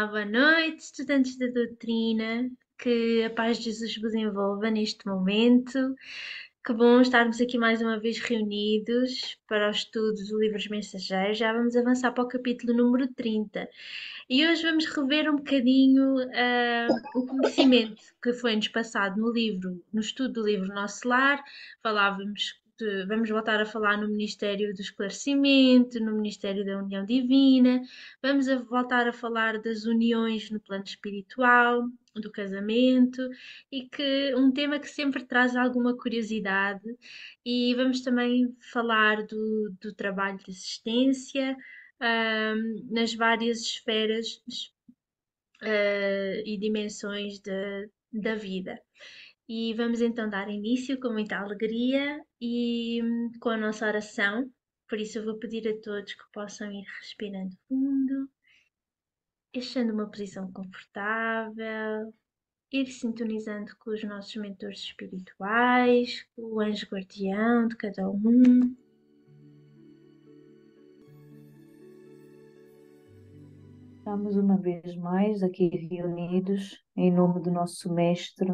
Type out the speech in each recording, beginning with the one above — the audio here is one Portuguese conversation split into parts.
Boa noite, estudantes da doutrina, que a paz de Jesus vos envolva neste momento. Que bom estarmos aqui mais uma vez reunidos para o estudo do livro dos Mensageiros. Já vamos avançar para o capítulo número 30 e hoje vamos rever um bocadinho o conhecimento que foi-nos passado no livro, no estudo do livro Nosso Lar. Vamos voltar a falar no Ministério do Esclarecimento, no Ministério da União Divina. Voltar a falar das uniões no plano espiritual, do casamento, e que um tema que sempre traz alguma curiosidade. E vamos também falar do trabalho de assistência, nas várias esferas, e dimensões da vida. E vamos então dar início com muita alegria e com a nossa oração. Por isso, eu vou pedir a todos que possam ir respirando fundo, achando uma posição confortável, ir sintonizando com os nossos mentores espirituais, com o anjo guardião de cada um. Estamos uma vez mais aqui reunidos em nome do nosso Mestre,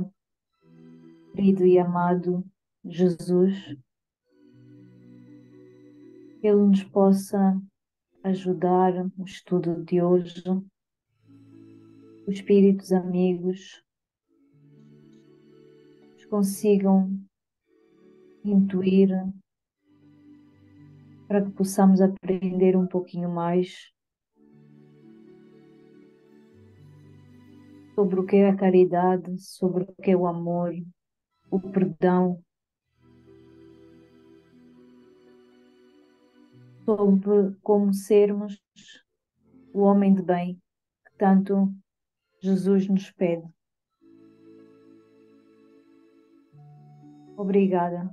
querido e amado Jesus, que Ele nos possa ajudar no estudo de hoje, os espíritos amigos nos consigam intuir para que possamos aprender um pouquinho mais sobre o que é a caridade, sobre o que é o amor, o perdão, sobre como sermos o homem de bem que tanto Jesus nos pede. Obrigada.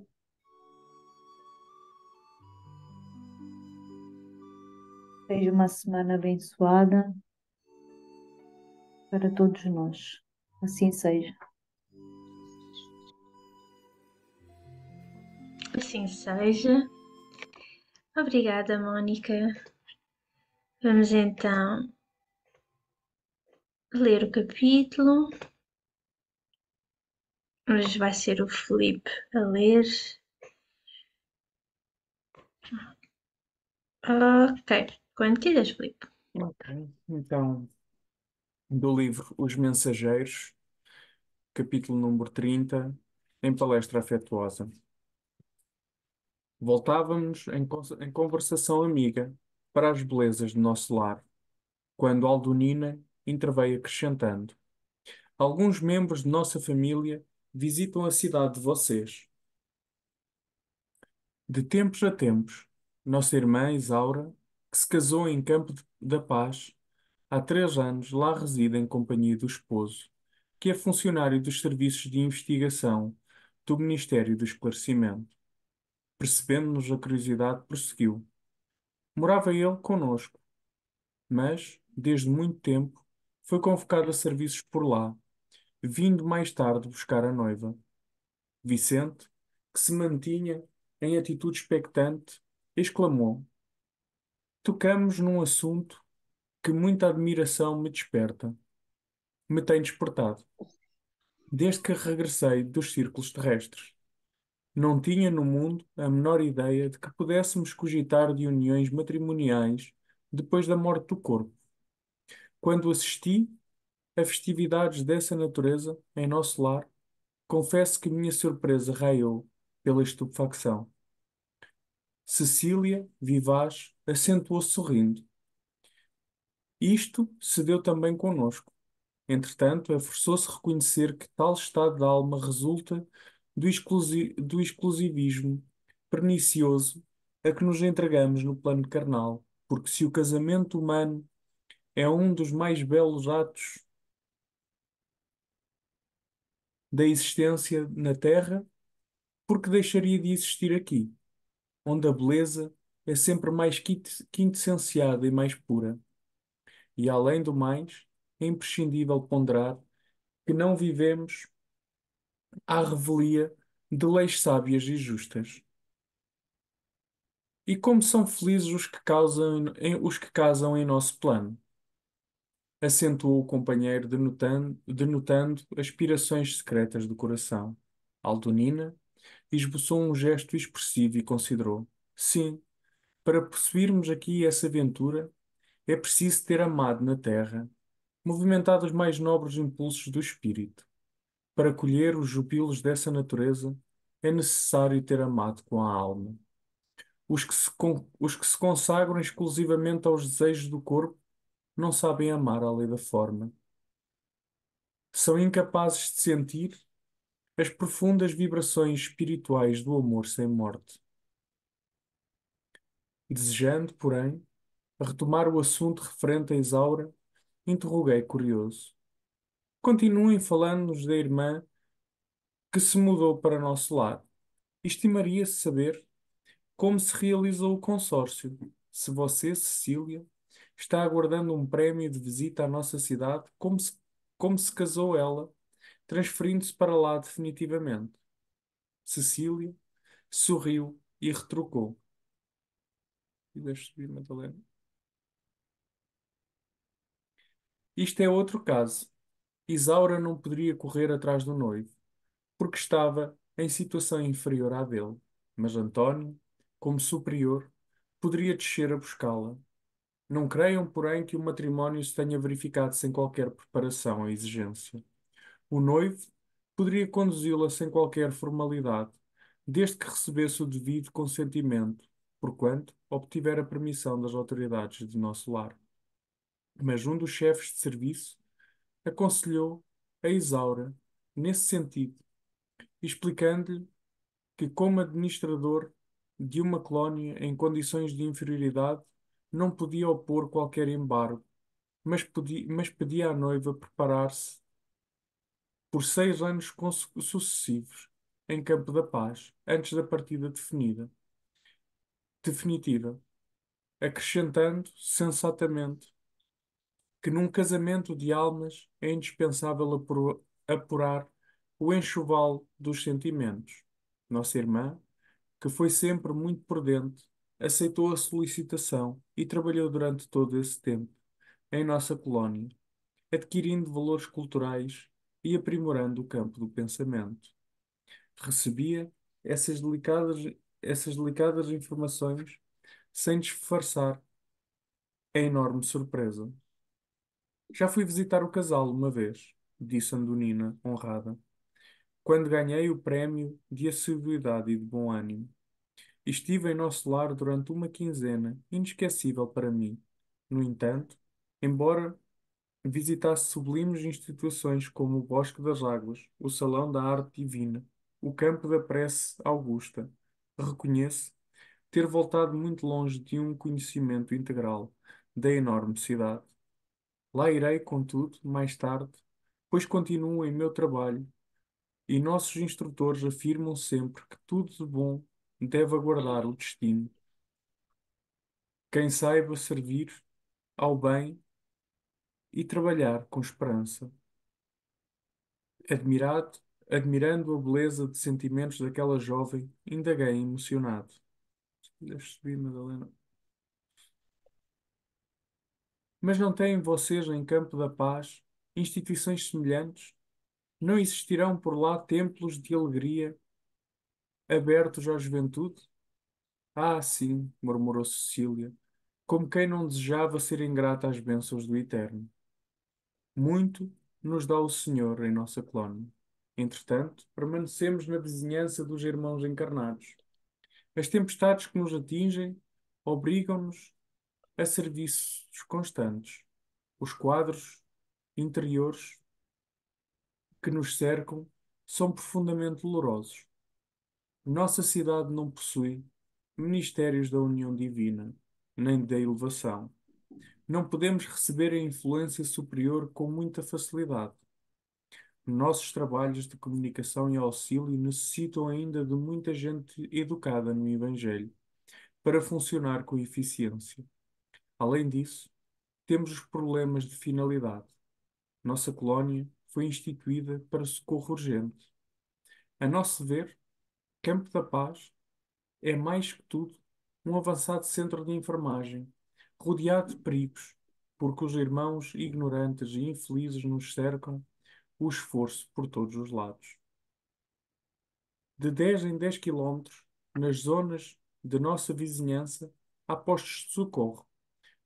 Seja uma semana abençoada para todos nós. Assim seja. Assim seja. Obrigada, Mónica. Vamos então ler o capítulo. Hoje vai ser o Felipe a ler. Ok, quando quiseres, Felipe. Ok. Então, do livro Os Mensageiros, capítulo número 30, em palestra afetuosa. Voltávamos em conversação amiga para as belezas do nosso lar, quando Aldonina interveio acrescentando: Alguns membros de nossa família visitam a cidade de vocês. De tempos a tempos, nossa irmã Isaura, que se casou em da Paz, há 3 anos lá reside em companhia do esposo, que é funcionário dos serviços de investigação do Ministério do Esclarecimento. Percebendo-nos a curiosidade, prosseguiu. Morava ele conosco, mas, desde muito tempo, foi convocado a serviços por lá, vindo mais tarde buscar a noiva. Vicente, que se mantinha em atitude expectante, exclamou: Tocamos num assunto que muita admiração me desperta, me tem despertado, desde que regressei dos círculos terrestres. Não tinha no mundo a menor ideia de que pudéssemos cogitar de uniões matrimoniais depois da morte do corpo. Quando assisti a festividades dessa natureza em nosso lar, confesso que minha surpresa raiou pela estupefacção. Cecília, vivaz, acentuou sorrindo. Isto se deu também conosco. Entretanto, é forçoso reconhecer que tal estado de alma resulta do exclusivismo pernicioso a que nos entregamos no plano carnal, porque se o casamento humano é um dos mais belos atos da existência na Terra, por que deixaria de existir aqui, onde a beleza é sempre mais quintessenciada e mais pura? E além do mais, é imprescindível ponderar que não vivemos à revelia de leis sábias e justas. E como são felizes os que casam em nosso plano. acentuou o companheiro, denotando aspirações secretas do coração. Aldonina esboçou um gesto expressivo e considerou: sim, para possuirmos aqui essa aventura, é preciso ter amado na terra, movimentado os mais nobres impulsos do espírito. Para colher os jubilos dessa natureza, é necessário ter amado com a alma. Os que se consagram exclusivamente aos desejos do corpo não sabem amar à lei da forma. São incapazes de sentir as profundas vibrações espirituais do amor sem morte. Desejando, porém, retomar o assunto referente a Isaura, interroguei curioso. Continuem falando-nos da irmã que se mudou para nosso lar. Estimaria-se saber como se realizou o consórcio. Se você, Cecília, está aguardando um prémio de visita à nossa cidade, como se casou ela, transferindo-se para lá definitivamente. Cecília sorriu e retrucou. E deixa subir, Madalena. Isto é outro caso. Isaura não poderia correr atrás do noivo, porque estava em situação inferior à dele. Mas António, como superior, poderia descer a buscá-la. Não creiam, porém, que o matrimónio se tenha verificado sem qualquer preparação ou exigência. O noivo poderia conduzi-la sem qualquer formalidade, desde que recebesse o devido consentimento, porquanto obtivera permissão das autoridades de nosso lar. Mas um dos chefes de serviço aconselhou a Isaura nesse sentido, explicando-lhe que, como administrador de uma colónia em condições de inferioridade, não podia opor qualquer embargo, mas pedia à noiva preparar-se por 6 anos sucessivos em Campo da Paz, antes da partida definitiva, acrescentando sensatamente que num casamento de almas é indispensável apurar o enxoval dos sentimentos. Nossa irmã, que foi sempre muito prudente, aceitou a solicitação e trabalhou durante todo esse tempo em nossa colónia, adquirindo valores culturais e aprimorando o campo do pensamento. Recebia essas delicadas, essas delicadas informações sem disfarçar a enorme surpresa. Já fui visitar o casal uma vez, disse Andonina, honrada, quando ganhei o prémio de assiduidade e de bom ânimo. Estive em nosso lar durante uma quinzena, inesquecível para mim. No entanto, embora visitasse sublimes instituições como o Bosque das Águas, o Salão da Arte Divina, o Campo da Prece Augusta, reconheço ter voltado muito longe de um conhecimento integral da enorme cidade. Lá irei, contudo, mais tarde, pois continuo em meu trabalho e nossos instrutores afirmam sempre que tudo de bom deve aguardar o destino. Quem saiba servir ao bem e trabalhar com esperança. Admirado, admirando a beleza de sentimentos daquela jovem, indaguei emocionado. Deixa subir, Madalena. Mas não têm vocês em Campo da Paz instituições semelhantes? Não existirão por lá templos de alegria abertos à juventude? Ah, sim, murmurou Cecília, como quem não desejava ser ingrata às bênçãos do Eterno. Muito nos dá o Senhor em nossa colónia. Entretanto, permanecemos na vizinhança dos irmãos encarnados. As tempestades que nos atingem obrigam-nos a serviços constantes. Os quadros interiores que nos cercam são profundamente dolorosos. Nossa cidade não possui ministérios da união divina, nem da elevação. Não podemos receber a influência superior com muita facilidade. Nossos trabalhos de comunicação e auxílio necessitam ainda de muita gente educada no Evangelho para funcionar com eficiência. Além disso, temos os problemas de finalidade. Nossa colónia foi instituída para socorro urgente. A nosso ver, Campo da Paz é mais que tudo um avançado centro de enfermagem, rodeado de perigos, porque os irmãos ignorantes e infelizes nos cercam o esforço por todos os lados. De 10 em 10 quilómetros, nas zonas de nossa vizinhança, há postos de socorro,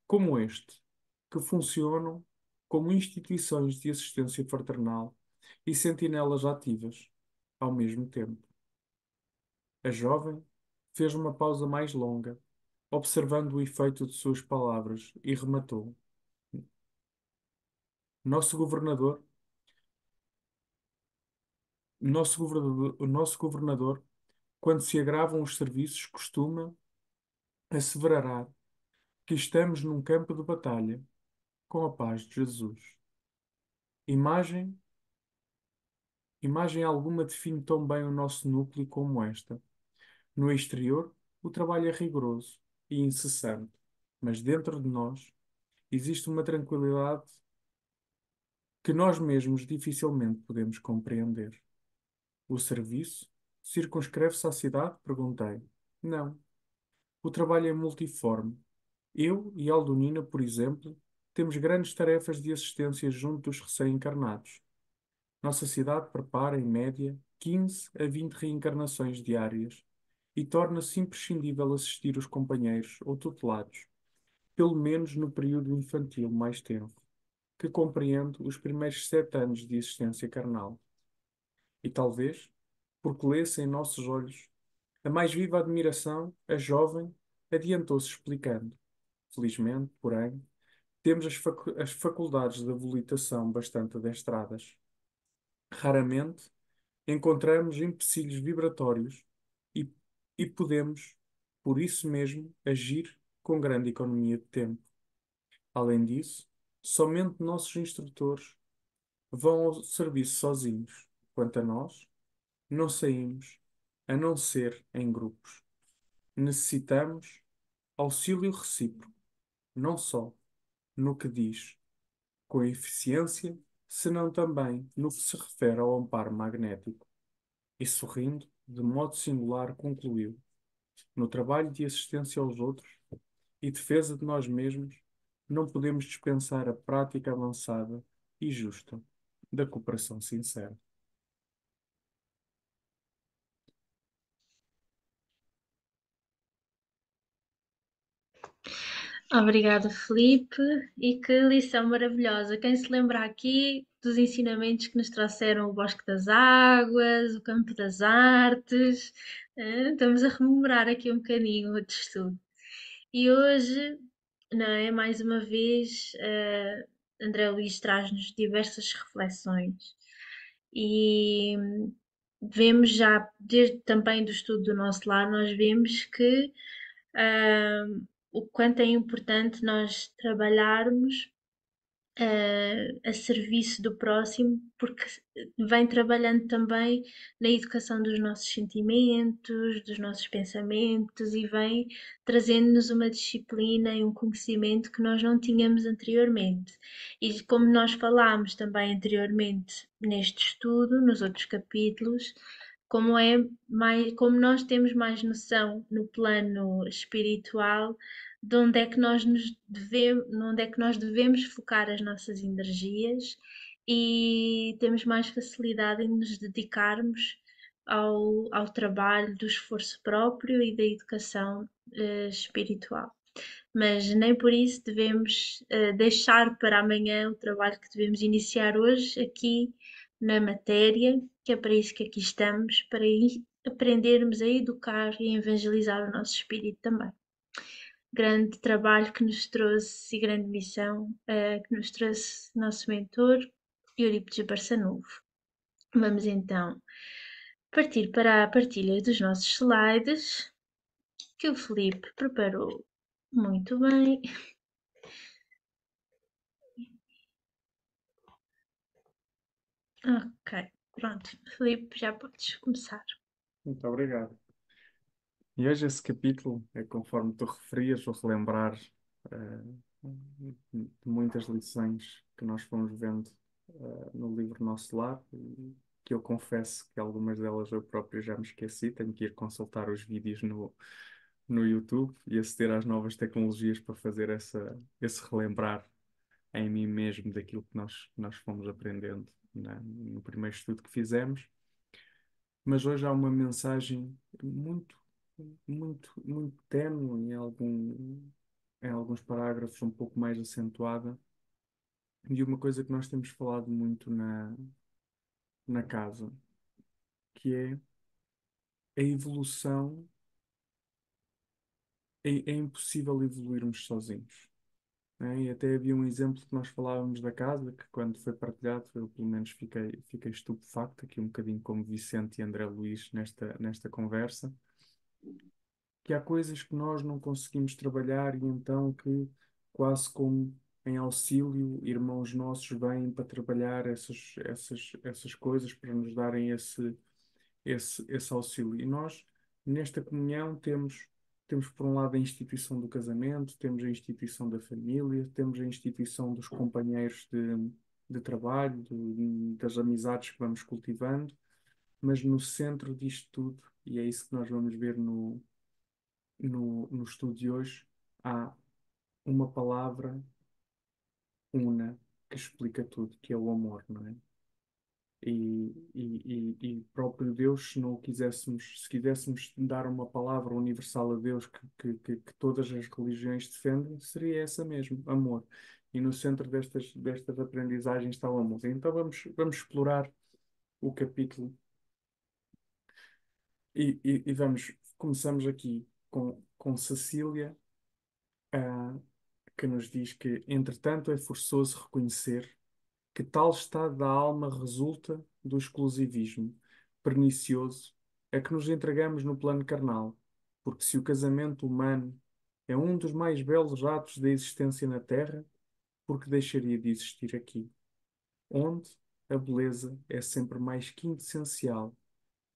como este, que funcionam como instituições de assistência fraternal e sentinelas ativas, ao mesmo tempo. A jovem fez uma pausa mais longa, observando o efeito de suas palavras, e rematou. Nosso governador, o nosso governador, quando se agravam os serviços, costuma asseverar que estamos num campo de batalha com a paz de Jesus. Imagem, imagem alguma define tão bem o nosso núcleo como esta. No exterior, o trabalho é rigoroso e incessante, mas dentro de nós existe uma tranquilidade que nós mesmos dificilmente podemos compreender. O serviço circunscreve-se à cidade? Perguntei. Não. O trabalho é multiforme. Eu e Aldonina, por exemplo, temos grandes tarefas de assistência junto dos recém-encarnados. Nossa cidade prepara, em média, 15 a 20 reencarnações diárias e torna-se imprescindível assistir os companheiros ou tutelados, pelo menos no período infantil mais tenro, que compreende os primeiros 7 anos de existência carnal. E talvez, porque lê-se em nossos olhos a mais viva admiração, a jovem adiantou-se explicando. Felizmente, porém, temos as faculdades da volitação bastante adestradas. Raramente encontramos empecilhos vibratórios e, e podemos, por isso mesmo, agir com grande economia de tempo. Além disso, somente nossos instrutores vão ao serviço sozinhos. Quanto a nós, não saímos, a não ser em grupos. Necessitamos auxílio recíproco, não só no que diz com a eficiência, senão também no que se refere ao amparo magnético. E sorrindo, de modo singular, concluiu: no trabalho de assistência aos outros e defesa de nós mesmos, não podemos dispensar a prática avançada e justa da cooperação sincera. Obrigada, Felipe, e que lição maravilhosa. Quem se lembra aqui dos ensinamentos que nos trouxeram o Bosque das Águas, o Campo das Artes, estamos a rememorar aqui um bocadinho de estudo. E hoje, não é, mais uma vez, André Luís traz-nos diversas reflexões e vemos já, desde também do estudo do nosso lar, nós vemos que ah, o quanto é importante nós trabalharmos a serviço do próximo, porque vem trabalhando também na educação dos nossos sentimentos, dos nossos pensamentos e vem trazendo-nos uma disciplina e um conhecimento que nós não tínhamos anteriormente. E como nós falámos também anteriormente neste estudo, nos outros capítulos, como nós temos mais noção no plano espiritual de onde é que onde é que nós devemos focar as nossas energias e temos mais facilidade em nos dedicarmos ao trabalho do esforço próprio e da educação espiritual. Mas nem por isso devemos deixar para amanhã o trabalho que devemos iniciar hoje aqui na matéria, que é para isso que aqui estamos, para aprendermos a educar e a evangelizar o nosso espírito também. Grande trabalho que nos trouxe e grande missão que nos trouxe nosso mentor, Eurípides Barçanuvo. Vamos então partir para a partilha dos nossos slides, que o Felipe preparou muito bem. Ok, pronto. Felipe, já podes começar. Muito obrigado. E hoje esse capítulo é, conforme tu referias, vou relembrar de muitas lições que nós fomos vendo no livro Nosso Lar, e que eu confesso que algumas delas eu próprio já me esqueci, tenho que ir consultar os vídeos no YouTube e aceder às novas tecnologias para fazer esse relembrar em mim mesmo daquilo que nós fomos aprendendo no primeiro estudo que fizemos. Mas hoje há uma mensagem muito, muito ténue em alguns parágrafos, um pouco mais acentuada, e uma coisa que nós temos falado muito na casa, que é a evolução. É impossível evoluirmos sozinhos, né? E até havia um exemplo que nós falávamos da casa, que quando foi partilhado, eu pelo menos fiquei estupefacto, aqui um bocadinho como Vicente e André Luís nesta conversa, que há coisas que nós não conseguimos trabalhar e então que, quase como em auxílio, irmãos nossos vêm para trabalhar essas coisas, para nos darem esse auxílio. E nós, nesta comunhão, temos por um lado a instituição do casamento, temos a instituição da família, temos a instituição dos companheiros de trabalho, das amizades que vamos cultivando, mas no centro disto tudo, e é isso que nós vamos ver no estudo de hoje, há uma palavra una que explica tudo, que é o amor, não é? E próprio Deus, se não o quiséssemos, se quiséssemos dar uma palavra universal a Deus que todas as religiões defendem, seria essa mesmo, amor. E no centro destas aprendizagens está o amor. Então vamos explorar o capítulo começamos aqui com Cecília, ah, que nos diz que, entretanto, é forçoso reconhecer que tal estado da alma resulta do exclusivismo pernicioso a que nos entregamos no plano carnal, porque se o casamento humano é um dos mais belos atos da existência na Terra, porque deixaria de existir aqui, onde a beleza é sempre mais quintessencial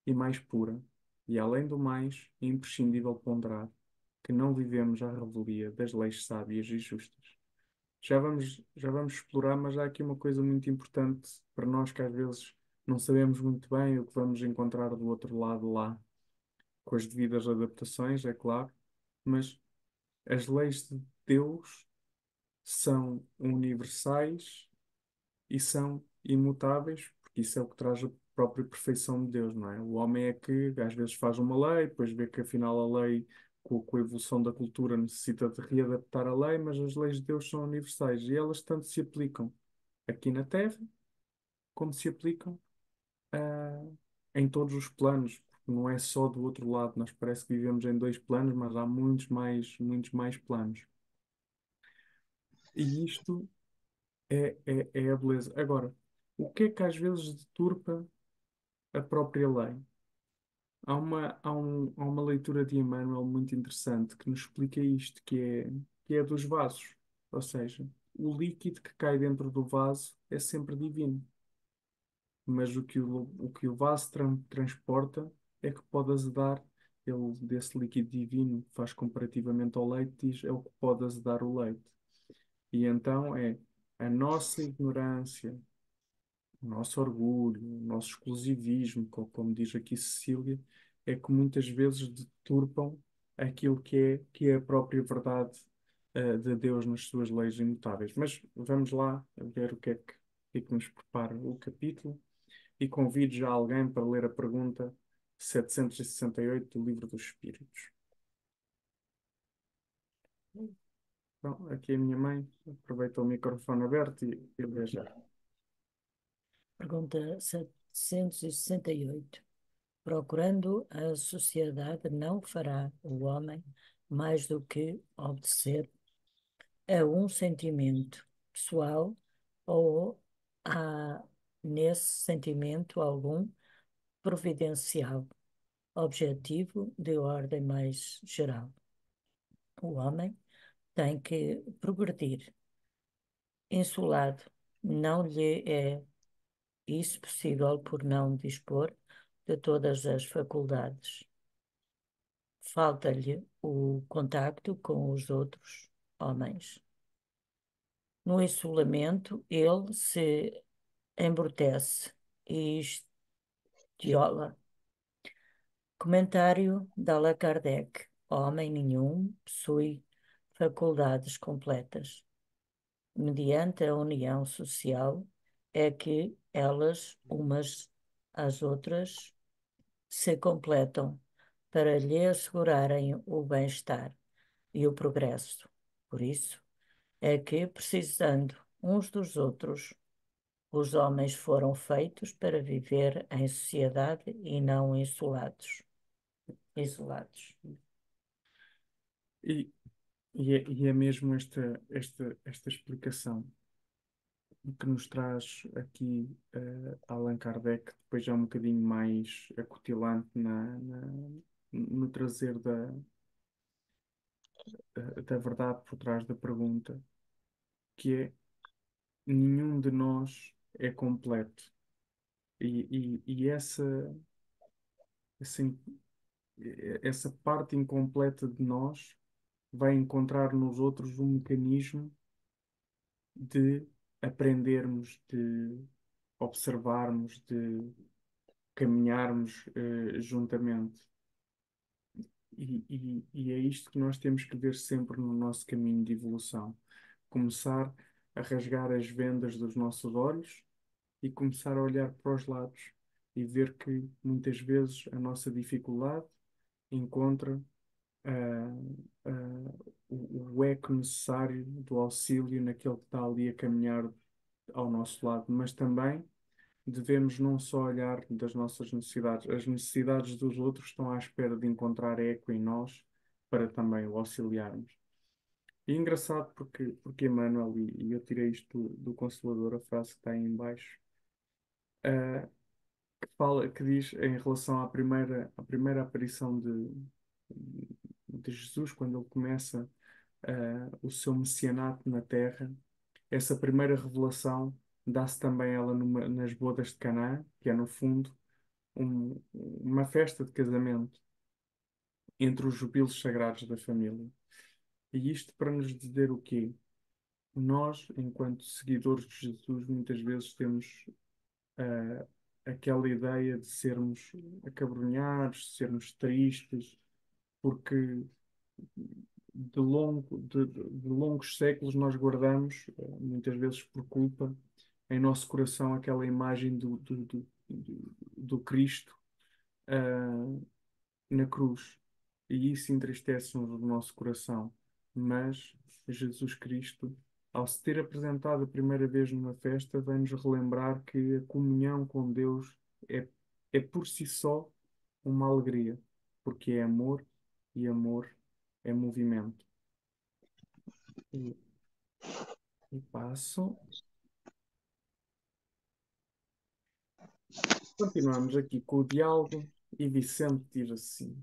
e mais pura, e além do mais, é imprescindível ponderar que não vivemos à revelia das leis sábias e justas. Já vamos explorar, mas há aqui uma coisa muito importante para nós que às vezes não sabemos muito bem o que vamos encontrar do outro lado lá, com as devidas adaptações, é claro, mas as leis de Deus são universais e são imutáveis, porque isso é o que traz a própria perfeição de Deus, não é? O homem é que às vezes faz uma lei, depois vê que afinal a lei, com a evolução da cultura, necessita de readaptar a lei, mas as leis de Deus são universais e elas tanto se aplicam aqui na Terra, como se aplicam ah, em todos os planos, porque não é só do outro lado. Nós parece que vivemos em dois planos, mas há muitos mais planos. E isto é a beleza. Agora, o que é que às vezes deturpa a própria lei? Há uma leitura de Emmanuel muito interessante que nos explica isto, que é dos vasos. Ou seja, o líquido que cai dentro do vaso é sempre divino, mas o que o vaso transporta é que pode azedar. Ele, desse líquido divino, faz comparativamente ao leite, diz é o que pode azedar o leite. E então é a nossa ignorância, o nosso orgulho, o nosso exclusivismo, como diz aqui Cecília, é que muitas vezes deturpam aquilo que é a própria verdade, de Deus nas suas leis imutáveis. Mas vamos lá ver o que é que nos prepara o capítulo e convido já alguém para ler a pergunta 768 do Livro dos Espíritos. Bom, aqui a minha mãe aproveita o microfone aberto e lê já. Pergunta 768. Procurando a sociedade, não fará o homem mais do que obedecer a um sentimento pessoal ou há nesse sentimento algum providencial, objetivo de ordem mais geral. O homem tem que progredir. Insulado, não lhe é isso possível por não dispor de todas as faculdades. Falta-lhe o contacto com os outros homens. No isolamento, ele se embrutece e estiola. Comentário de Allan Kardec. Homem nenhum possui faculdades completas. mediante a união social, é que elas, umas às outras, se completam para lhe assegurarem o bem-estar e o progresso. Por isso, é que, precisando uns dos outros, os homens foram feitos para viver em sociedade e não isolados. Isolados. E, e é mesmo esta explicação que nos traz aqui Allan Kardec, depois já um bocadinho mais acutilante no trazer da verdade por trás da pergunta, que é: nenhum de nós é completo. E essa, in- essa parte incompleta de nós vai encontrar nos outros um mecanismo de aprendermos, de observarmos, de caminharmos juntamente. E é isto que nós temos que ver sempre no nosso caminho de evolução. Começar a rasgar as vendas dos nossos olhos e começar a olhar para os lados e ver que muitas vezes a nossa dificuldade encontra ah, o eco necessário do auxílio naquele que está ali a caminhar ao nosso lado, mas também devemos não só olhar das nossas necessidades, as necessidades dos outros estão à espera de encontrar eco em nós para também o auxiliarmos. E é engraçado porque Emmanuel, e eu tirei isto do Consolador, a frase que está aí em baixo, ah, que diz em relação à primeira aparição de Jesus, quando ele começa o seu messianato na Terra. Essa primeira revelação dá-se também ela nas bodas de Canaã, que é no fundo uma festa de casamento entre os jubilos sagrados da família. E isto para nos dizer o quê? Nós, enquanto seguidores de Jesus, muitas vezes temos ah, aquela ideia de sermos acabrunhados, de sermos tristes, porque de longos séculos nós guardamos, muitas vezes por culpa, em nosso coração aquela imagem do Cristo, ah, na cruz. E isso entristece-nos o nosso coração. Mas Jesus Cristo, ao se ter apresentado a primeira vez numa festa, vem-nos relembrar que a comunhão com Deus é por si só uma alegria, porque é amor e amor é movimento. E, e passo. Continuamos aqui com o diálogo e Vicente diz assim: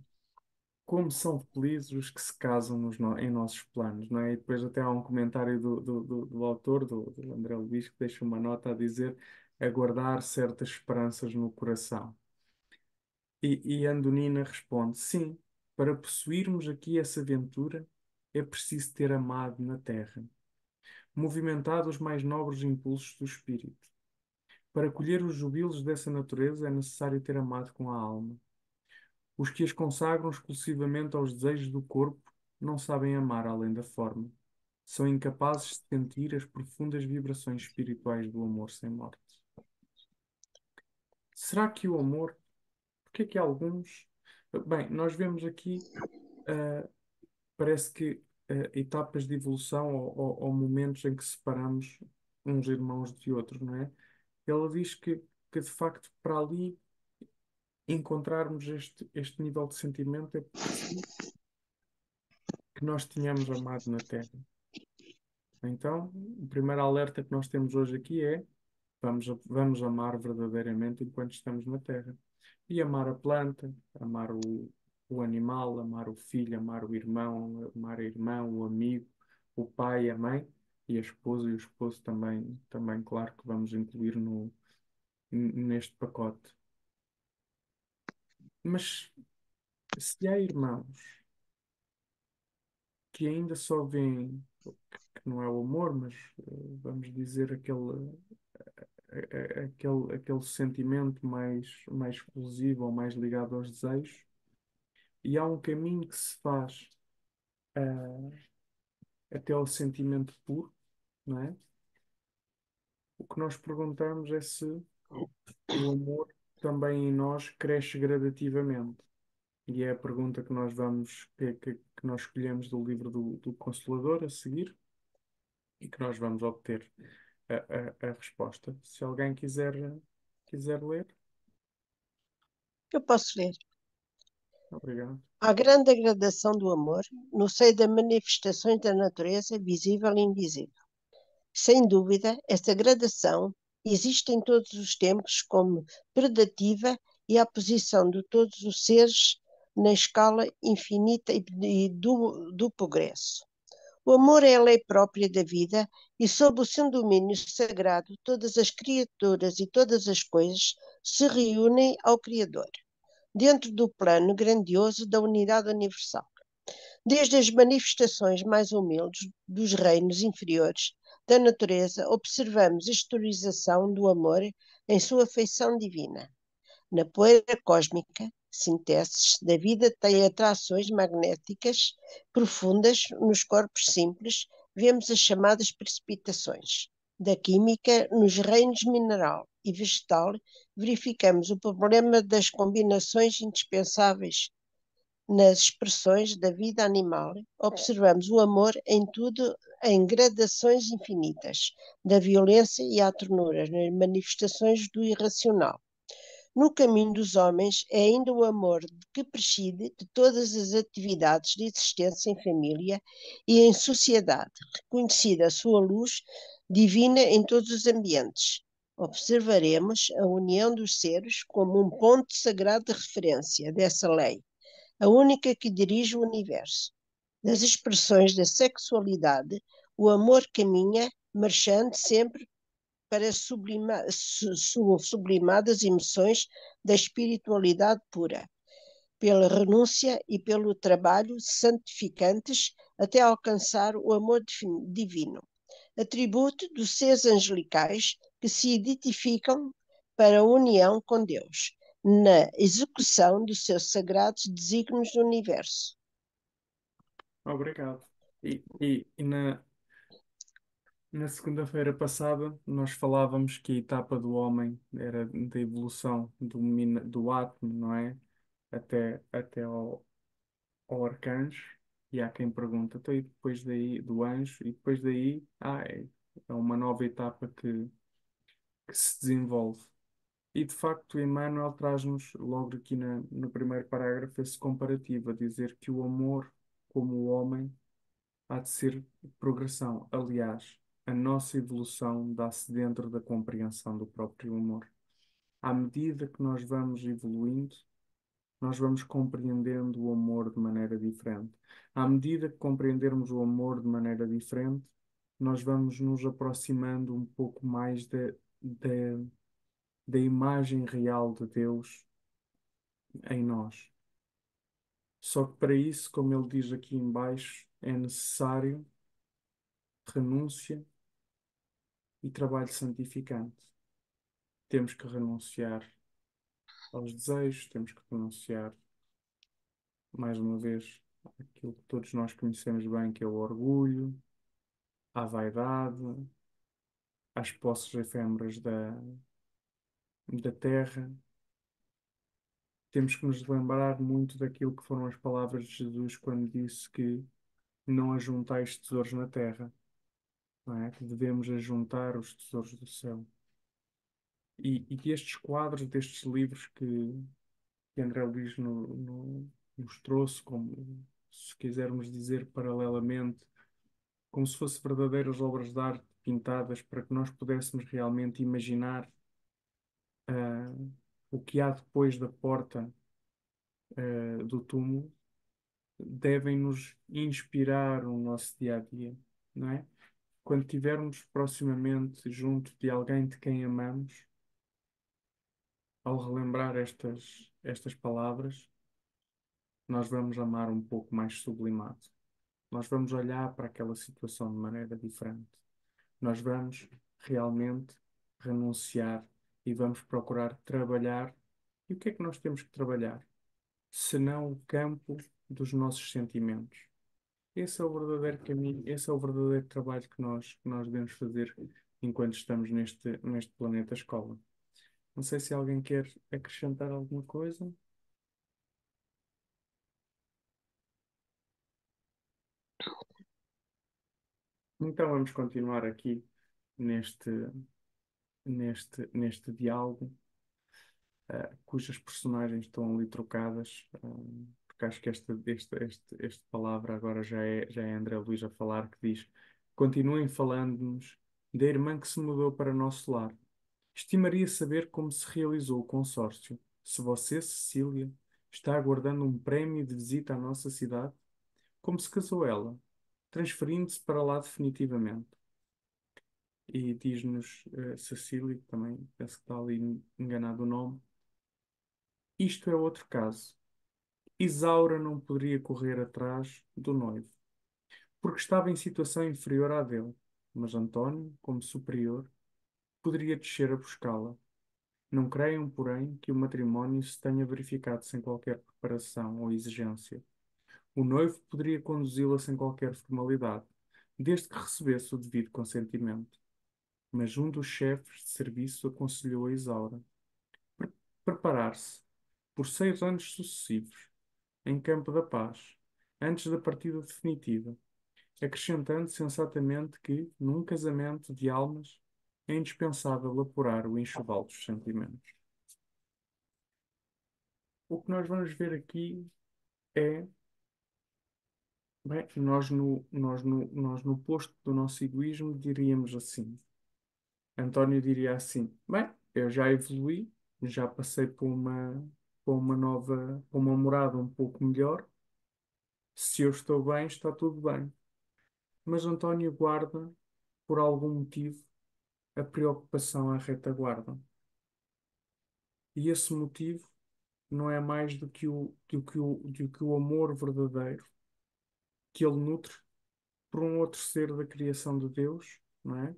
como são felizes os que se casam em nossos planos, não é? E depois até há um comentário do autor, do André Luís, que deixa uma nota a dizer: aguardar certas esperanças no coração. E Andonina responde: sim, para possuirmos aqui essa aventura é preciso ter amado na terra, movimentado os mais nobres impulsos do espírito. Para colher os jubilos dessa natureza é necessário ter amado com a alma. Os que as consagram exclusivamente aos desejos do corpo não sabem amar além da forma. São incapazes de sentir as profundas vibrações espirituais do amor sem morte. Será que o amor, porque é que alguns. Bem, nós vemos aqui, ah, parece que etapas de evolução ou momentos em que separamos uns irmãos de outros, não é? Ela diz que de facto para ali encontrarmos este nível de sentimento é preciso que nós tenhamos amado na Terra. Então, o primeiro alerta que nós temos hoje aqui é: vamos amar verdadeiramente enquanto estamos na Terra. E amar a planta, amar o animal, amar o filho, amar o irmão, amar a irmã, o amigo, o pai, a mãe e a esposa e o esposo também, claro que vamos incluir neste pacote. Mas se há irmãos que ainda só veem, que não é o amor, mas vamos dizer aquele sentimento mais exclusivo ou mais ligado aos desejos, e há um caminho que se faz até ao sentimento puro, não é? O que nós perguntamos é se o amor também em nós cresce gradativamente. E é a pergunta que nós que nós escolhemos do livro do Consolador a seguir e que nós vamos obter a resposta. Se alguém quiser ler, Eu posso ler. obrigado. Há grande gradação do amor no seio das manifestações da natureza, visível e invisível. Sem dúvida, esta gradação existe em todos os tempos como predativa e a posição de todos os seres na escala infinita e do progresso. O amor é a lei própria da vida e, sob o seu domínio sagrado, todas as criaturas e todas as coisas se reúnem ao Criador, dentro do plano grandioso da unidade universal. Desde as manifestações mais humildes dos reinos inferiores da natureza, observamos a historização do amor em sua feição divina. Na poeira cósmica, sinteses da vida têm atrações magnéticas profundas nos corpos simples, vemos as chamadas precipitações. Da química, nos reinos mineral e vegetal, verificamos o problema das combinações indispensáveis. Nas expressões da vida animal, observamos o amor em tudo em gradações infinitas, da violência e à ternura, nas manifestações do irracional. No caminho dos homens é ainda o amor que prescinde de todas as atividades de existência em família e em sociedade, reconhecida a sua luz divina em todos os ambientes. Observaremos a união dos seres como um ponto sagrado de referência dessa lei, a única que dirige o universo. Das expressões da sexualidade, o amor caminha, marchando sempre para sublimadas emoções da espiritualidade pura, pela renúncia e pelo trabalho santificantes até alcançar o amor divino, atributo dos seres angelicais que se identificam para a união com Deus, na execução dos seus sagrados desígnios do universo. Obrigado. E na segunda-feira passada, nós falávamos que a etapa do homem era da evolução do átomo, não é? Até ao arcanjo. E há quem pergunta, então, e depois daí, do anjo, e depois daí, é uma nova etapa que se desenvolve. E de facto, Emmanuel traz-nos, logo aqui no primeiro parágrafo, esse comparativo, a dizer que o amor, como o homem, há de ser progressão. Aliás, a nossa evolução dá-se dentro da compreensão do próprio amor. À medida que nós vamos evoluindo, nós vamos compreendendo o amor de maneira diferente. À medida que compreendermos o amor de maneira diferente, nós vamos nos aproximando um pouco mais da imagem real de Deus em nós. Só que para isso, como ele diz aqui em baixo, é necessário renúncia e trabalho santificante. Temos que renunciar aos desejos, temos que renunciar, mais uma vez, àquilo que todos nós conhecemos bem, que é o orgulho, à vaidade, às posses efêmeras da terra. Temos que nos lembrar muito daquilo que foram as palavras de Jesus quando disse que não ajuntais tesouros na terra, não é? Que devemos ajuntar os tesouros do céu. E destes quadros, destes livros que André Luís nos trouxe, como, se quisermos dizer paralelamente, como se fossem verdadeiras obras de arte pintadas para que nós pudéssemos realmente imaginar ah, o que há depois da porta do túmulo, devem nos inspirar o nosso dia a dia, não é? Quando estivermos proximamente junto de alguém de quem amamos, ao relembrar estas palavras, nós vamos amar um pouco mais sublimado. Nós vamos olhar para aquela situação de maneira diferente. Nós vamos realmente renunciar e vamos procurar trabalhar. E o que é que nós temos que trabalhar? Senão o campo dos nossos sentimentos. Esse é o verdadeiro caminho, esse é o verdadeiro trabalho que nós devemos fazer enquanto estamos neste planeta escola. Não sei se alguém quer acrescentar alguma coisa. Então vamos continuar aqui neste, neste diálogo, cujas personagens estão ali trocadas, porque acho que esta palavra agora já é André Luís a falar, que diz: continuem falando-nos da irmã que se mudou para nosso lar. Estimaria saber como se realizou o consórcio. Se você, Cecília, está aguardando um prémio de visita à nossa cidade, como se casou ela, transferindo-se para lá definitivamente. E diz-nos Cecília, que também penso que está ali enganado o nome. Isto é outro caso. Isaura não poderia correr atrás do noivo, porque estava em situação inferior à dele, mas António, como superior, poderia descer a buscá-la. Não creiam, porém, que o matrimónio se tenha verificado sem qualquer preparação ou exigência. O noivo poderia conduzi-la sem qualquer formalidade, desde que recebesse o devido consentimento. Mas um dos chefes de serviço aconselhou a Isaura pre- preparar-se por 6 anos sucessivos, em Campo da Paz, antes da partida definitiva, acrescentando sensatamente que, num casamento de almas, é indispensável apurar o enxoval dos sentimentos. O que nós vamos ver aqui é, bem, nós no posto do nosso egoísmo diríamos assim. António diria assim: bem, eu já evoluí, já passei para uma morada um pouco melhor. Se eu estou bem, está tudo bem. Mas António guarda, por algum motivo, a preocupação à retaguarda. E esse motivo não é mais do que o amor verdadeiro que ele nutre por um outro ser da criação de Deus, não é?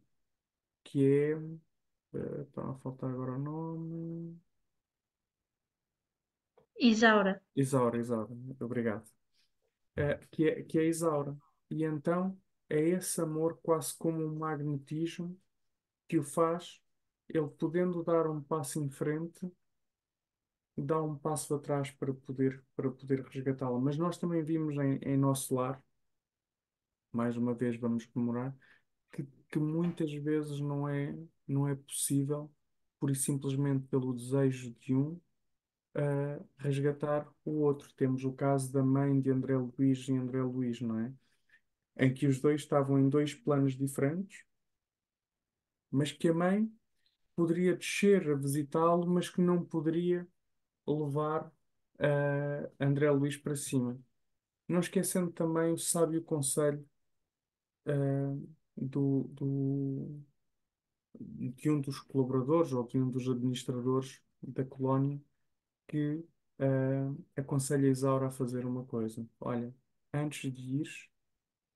Que é. Está a faltar agora o nome. Isaura. Isaura, Isaura, obrigado. Que é Isaura. E então é esse amor quase como um magnetismo que o faz, ele podendo dar um passo em frente, dá um passo atrás para poder resgatá-la. Mas nós também vimos em nosso lar, mais uma vez vamos comemorar, que muitas vezes não é possível, por e simplesmente pelo desejo de um, resgatar o outro. Temos o caso da mãe de André Luís e André Luís, não é? Em que os dois estavam em dois planos diferentes, mas que a mãe poderia descer a visitá-lo, mas que não poderia levar André Luís para cima. Não esquecendo também o sábio conselho ah, de um dos colaboradores ou de um dos administradores da colónia que aconselha a Isaura a fazer uma coisa. Olha, antes de ir,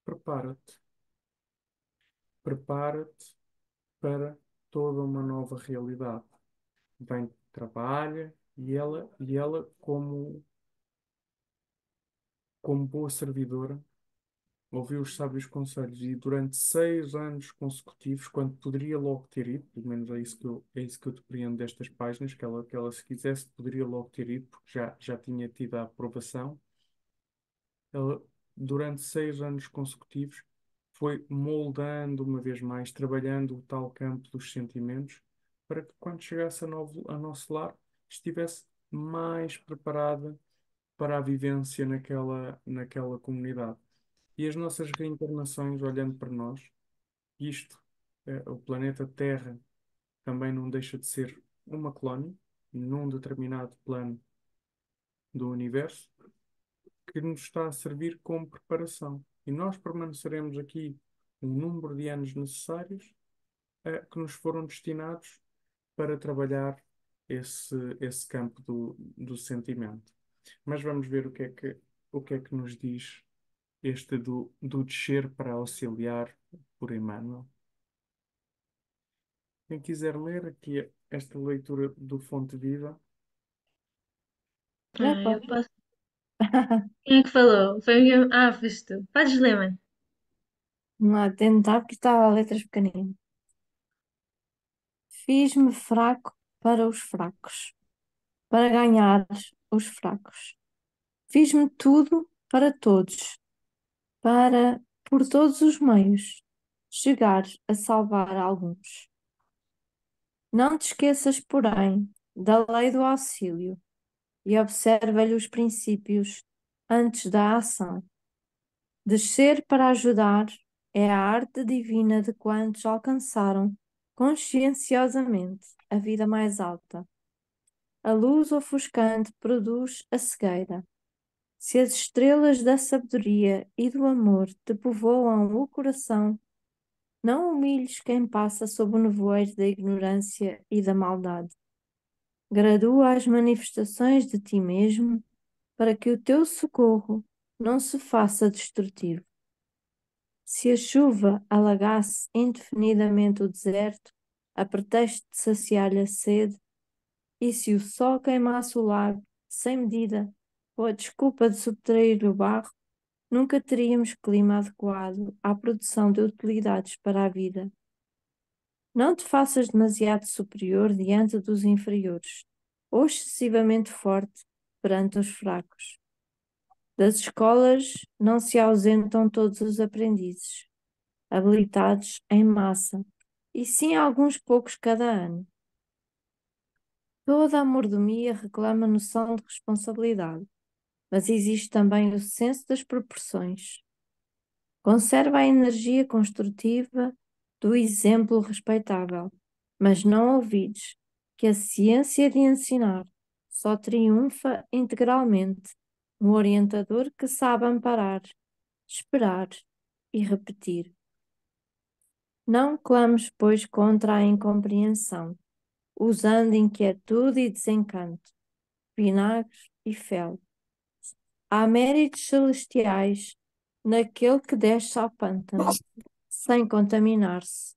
prepara-te. Prepara-te para toda uma nova realidade. Vem, trabalha e ela como boa servidora, ouviu os sábios conselhos e durante 6 anos consecutivos, quando poderia logo ter ido, pelo menos é isso que eu depreendo destas páginas, que ela se quisesse poderia logo ter ido, porque já tinha tido a aprovação, ela durante 6 anos consecutivos foi moldando uma vez mais, trabalhando o tal campo dos sentimentos, para que quando chegasse a nosso lar estivesse mais preparada para a vivência naquela comunidade. E as nossas reencarnações, olhando para nós, isto, o planeta Terra, também não deixa de ser uma colónia, num determinado plano do universo, que nos está a servir como preparação. E nós permaneceremos aqui um número de anos necessários, que nos foram destinados para trabalhar esse campo do sentimento. Mas vamos ver o que é que nos diz este do descer para auxiliar por Emmanuel. Quem quiser ler aqui esta leitura do Fonte Viva, É, Eu pode. posso, Quem é que falou? Foi foste tu. Podes ler, mãe? Vamos lá tentar, porque estava a letras pequeninas. Fiz-me fraco para os fracos, para ganhar os fracos. Fiz-me tudo para todos, para, por todos os meios, chegar a salvar alguns. Não te esqueças, porém, da lei do auxílio e observa-lhe os princípios antes da ação. Descer para ajudar é a arte divina de quantos alcançaram conscienciosamente a vida mais alta. A luz ofuscante produz a cegueira. Se as estrelas da sabedoria e do amor te povoam o coração, não humilhes quem passa sob o nevoeiro da ignorância e da maldade. Gradua as manifestações de ti mesmo, para que o teu socorro não se faça destrutivo. Se a chuva alagasse indefinidamente o deserto, a pretexto de saciar-lhe a sede, e se o sol queimasse o lago sem medida, com a desculpa de subtrair o barro, nunca teríamos clima adequado à produção de utilidades para a vida. Não te faças demasiado superior diante dos inferiores, ou excessivamente forte perante os fracos. Das escolas não se ausentam todos os aprendizes, habilitados em massa, e sim alguns poucos cada ano. Toda a mordomia reclama noção de responsabilidade, mas existe também o senso das proporções. Conserva a energia construtiva do exemplo respeitável, mas não ouvides que a ciência de ensinar só triunfa integralmente no orientador que sabe amparar, esperar e repetir. Não clames, pois, contra a incompreensão, usando inquietude e desencanto, vinagre e fel. Há méritos celestiais naquele que desce ao pântano, sem contaminar-se,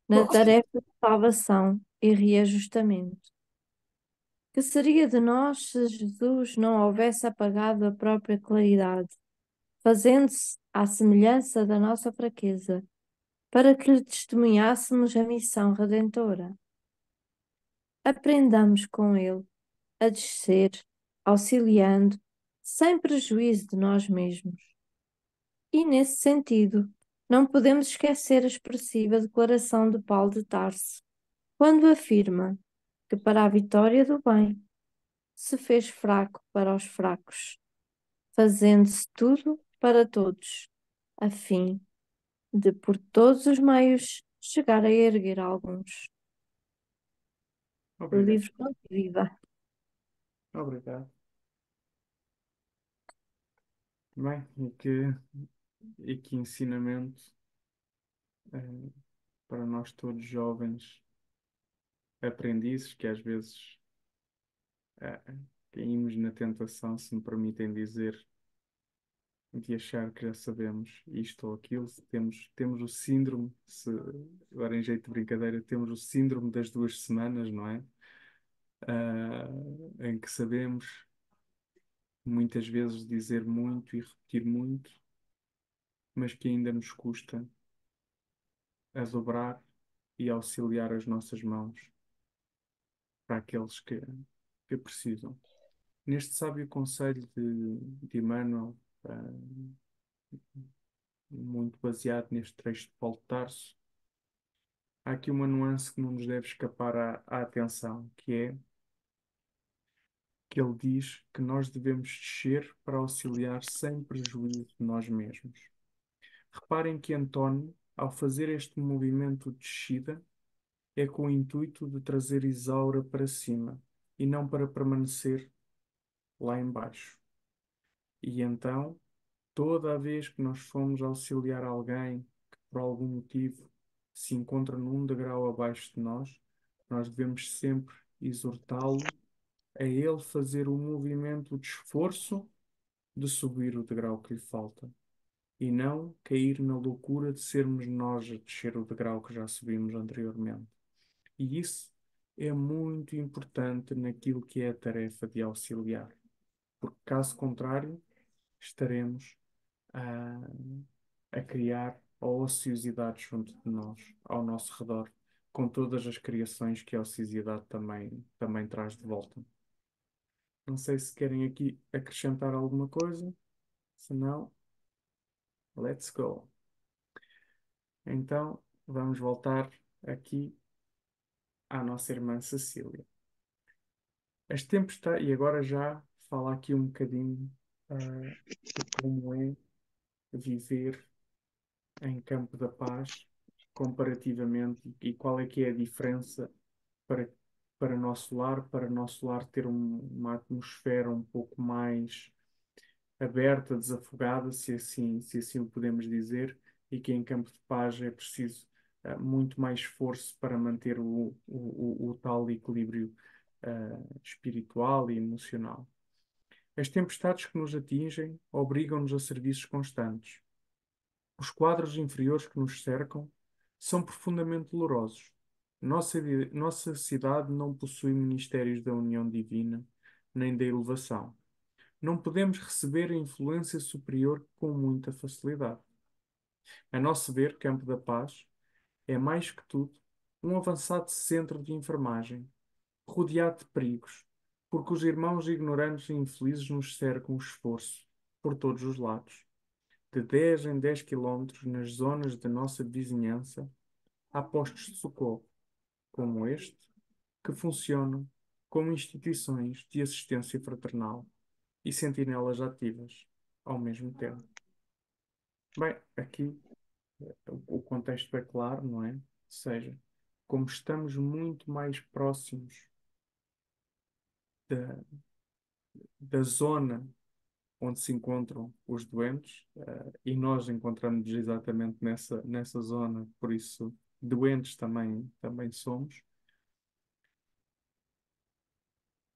na tarefa de salvação e reajustamento. Que seria de nós se Jesus não houvesse apagado a própria claridade, fazendo-se à semelhança da nossa fraqueza, para que lhe testemunhássemos a missão redentora? Aprendamos com ele a descer, auxiliando, sem prejuízo de nós mesmos. E, nesse sentido, não podemos esquecer a expressiva declaração de Paulo de Tarso, quando afirma que, para a vitória do bem, se fez fraco para os fracos, fazendo-se tudo para todos, a fim de, por todos os meios, chegar a erguer alguns. O Obrigado. livro Viva. Obrigado. Bem, e que ensinamento eh, para nós todos jovens aprendizes que às vezes eh, caímos na tentação, se me permitem dizer, de achar que já sabemos isto ou aquilo. Temos o síndrome, agora em jeito de brincadeira, temos o síndrome das 2 semanas, não é? Em que sabemos muitas vezes dizer muito e repetir muito, mas que ainda nos custa a dobrar e auxiliar as nossas mãos para aqueles que precisam. Neste sábio conselho de Emmanuel, muito baseado neste trecho de Paulo de Tarso, há aqui uma nuance que não nos deve escapar à atenção, que é que ele diz que nós devemos descer para auxiliar sem prejuízo de nós mesmos. Reparem que António, ao fazer este movimento de descida, é com o intuito de trazer Isaura para cima e não para permanecer lá embaixo. E então, toda a vez que nós formos auxiliar alguém que por algum motivo se encontra num degrau abaixo de nós devemos sempre exortá-lo a ele fazer o movimento de esforço de subir o degrau que lhe falta e não cair na loucura de sermos nós a descer o degrau que já subimos anteriormente. E isso é muito importante naquilo que é a tarefa de auxiliar. porque caso contrário, estaremos a, a criar a ociosidade junto de nós, ao nosso redor, com todas as criações que a ociosidade também traz de volta. Não sei se querem aqui acrescentar alguma coisa, se não, let's go. Então, vamos voltar aqui à nossa irmã Cecília. As tempestades, e agora já fala aqui um bocadinho de como é viver em Campo da Paz comparativamente e qual é que é a diferença para, para nosso lar ter uma atmosfera um pouco mais aberta, desafogada, se assim o podemos dizer, e que em Campo de Paz é preciso muito mais esforço para manter o tal equilíbrio espiritual e emocional. As tempestades que nos atingem obrigam-nos a serviços constantes. Os quadros inferiores que nos cercam são profundamente dolorosos. Nossa cidade não possui ministérios da união divina, nem da elevação. Não podemos receber a influência superior com muita facilidade. A nosso ver, Campo da Paz é mais que tudo um avançado centro de enfermagem, rodeado de perigos, porque os irmãos ignorantes e infelizes nos cercam o esforço por todos os lados. De 10 em 10 quilómetros, nas zonas da nossa vizinhança, há postos de socorro, como este, que funcionam como instituições de assistência fraternal e sentinelas ativas ao mesmo tempo. Bem, aqui o contexto é claro, não é? Ou seja, como estamos muito mais próximos da, da zona onde se encontram os doentes, e nós encontramos-nos exatamente nessa zona, por isso doentes também somos.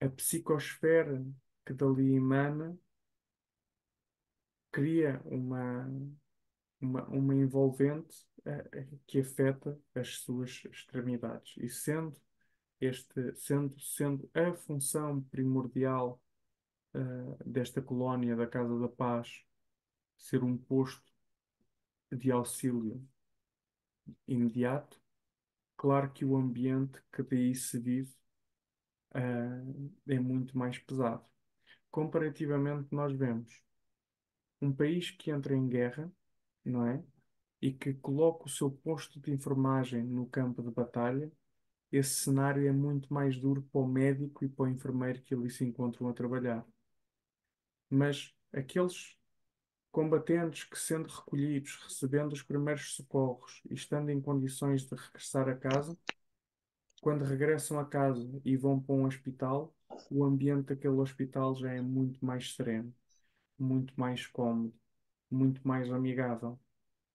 A psicosfera que dali emana cria uma envolvente que afeta as suas extremidades. E sendo a função primordial desta colónia da Casa da Paz ser um posto de auxílio imediato, claro que o ambiente que daí se vive é muito mais pesado. Comparativamente, nós vemos um país que entra em guerra, não é? E que coloca o seu posto de enfermagem no campo de batalha, esse cenário é muito mais duro para o médico e para o enfermeiro que ali se encontram a trabalhar. Mas aqueles combatentes que, sendo recolhidos, recebendo os primeiros socorros e estando em condições de regressar a casa, quando regressam a casa e vão para um hospital, o ambiente daquele hospital já é muito mais sereno, muito mais cómodo, muito mais amigável.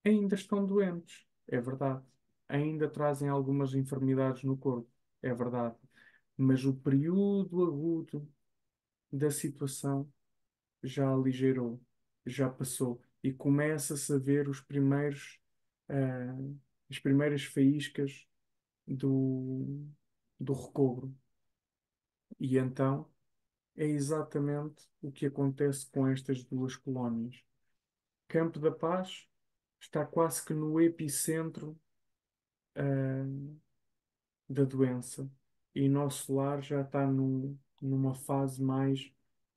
Ainda estão doentes, é verdade. Ainda trazem algumas enfermidades no corpo, é verdade. Mas o período agudo da situação já aligerou, já passou e começa-se a ver ah, as primeiras faíscas do, do recobro. E então é exatamente o que acontece com estas duas colónias. Campo da Paz está quase que no epicentro, ah, da doença e nosso lar já está numa fase mais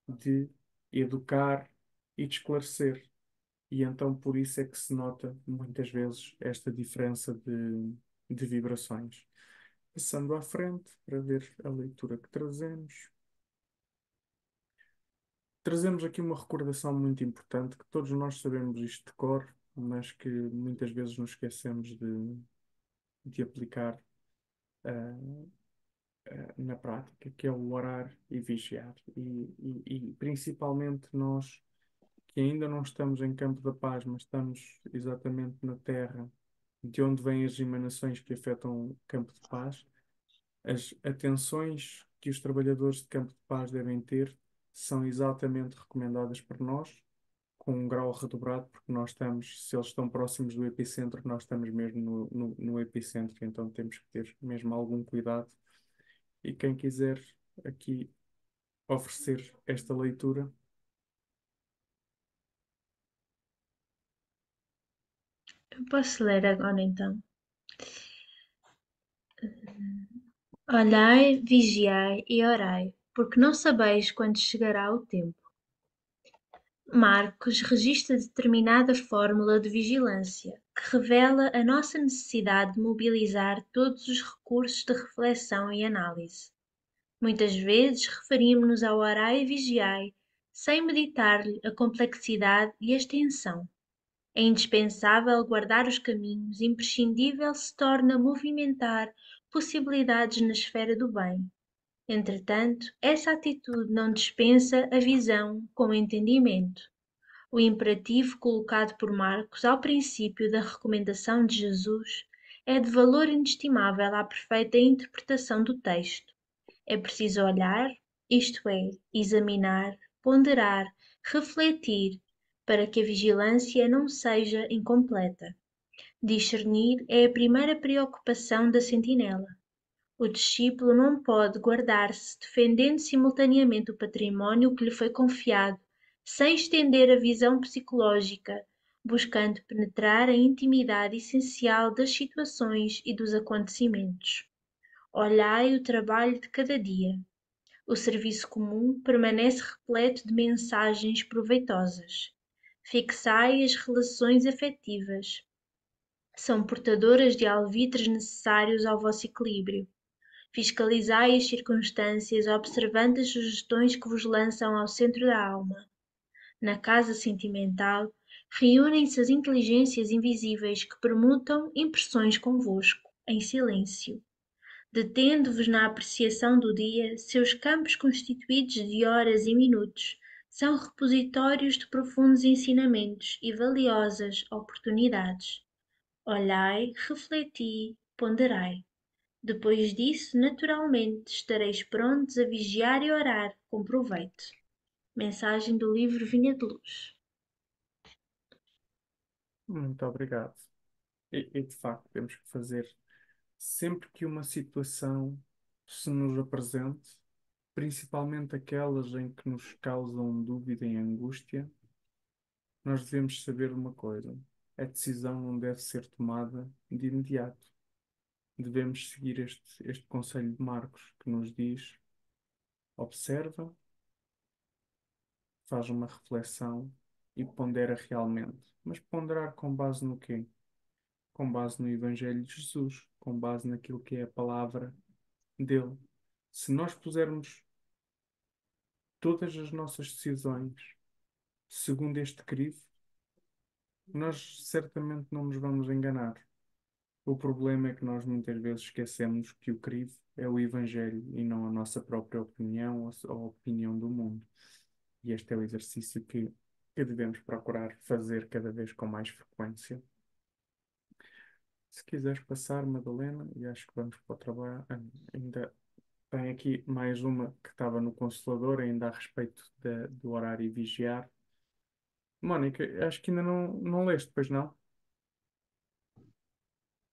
de educar e de esclarecer. E então por isso é que se nota muitas vezes esta diferença de vibrações. Passando à frente para ver a leitura que trazemos. Trazemos aqui uma recordação muito importante, que todos nós sabemos isto de cor, mas que muitas vezes nos esquecemos de aplicar na prática, que é o orar e vigiar. E principalmente nós que ainda não estamos em Campo da Paz, mas estamos exatamente na terra de onde vêm as emanações que afetam o Campo de Paz, as atenções que os trabalhadores de Campo de Paz devem ter são exatamente recomendadas por nós, com um grau redobrado, porque nós estamos, se eles estão próximos do epicentro, nós estamos mesmo no epicentro, então temos que ter mesmo algum cuidado. E quem quiser aqui oferecer esta leitura, Eu posso ler agora então. Olhai, vigiai e orai, porque não sabeis quando chegará o tempo. Marcos registra determinada fórmula de vigilância, que revela a nossa necessidade de mobilizar todos os recursos de reflexão e análise. Muitas vezes referimos-nos ao orai e vigiai, sem meditar-lhe a complexidade e a extensão. É indispensável guardar os caminhos, imprescindível se torna movimentar possibilidades na esfera do bem. Entretanto, essa atitude não dispensa a visão com o entendimento. O imperativo colocado por Marcos ao princípio da recomendação de Jesus é de valor inestimável à perfeita interpretação do texto. É preciso olhar, isto é, examinar, ponderar, refletir, para que a vigilância não seja incompleta. Discernir é a primeira preocupação da sentinela. O discípulo não pode guardar-se defendendo simultaneamente o património que lhe foi confiado, sem estender a visão psicológica, buscando penetrar a intimidade essencial das situações e dos acontecimentos. Olhai o trabalho de cada dia. O serviço comum permanece repleto de mensagens proveitosas. Fixai as relações afetivas. São portadoras de alvitres necessários ao vosso equilíbrio. Fiscalizai as circunstâncias, observando as sugestões que vos lançam ao centro da alma. Na casa sentimental, reúnem-se as inteligências invisíveis que permutam impressões convosco, em silêncio. Detendo-vos na apreciação do dia, seus campos constituídos de horas e minutos são repositórios de profundos ensinamentos e valiosas oportunidades. Olhai, refleti, ponderai. Depois disso, naturalmente, estareis prontos a vigiar e orar com proveito. Mensagem do livro Vinha de Luz. Muito obrigado. E de facto, temos que fazer sempre que uma situação se nos apresente, principalmente aquelas em que nos causam dúvida e angústia, nós devemos saber uma coisa: a decisão não deve ser tomada de imediato. Devemos seguir este conselho de Marcos, que nos diz: observa, faz uma reflexão e pondera realmente. Mas ponderar com base no quê? Com base no Evangelho de Jesus, com base naquilo que é a palavra dele. Se nós pusermos todas as nossas decisões segundo este crivo, nós certamente não nos vamos enganar. O problema é que nós muitas vezes esquecemos que o crivo é o Evangelho e não a nossa própria opinião ou a opinião do mundo. E este é o exercício que devemos procurar fazer cada vez com mais frequência. Se quiseres passar, Madalena, e acho que vamos para o trabalho. Ainda tem aqui mais uma que estava no Consolador, ainda a respeito do horário e vigiar. Mónica, acho que ainda não leste, pois não?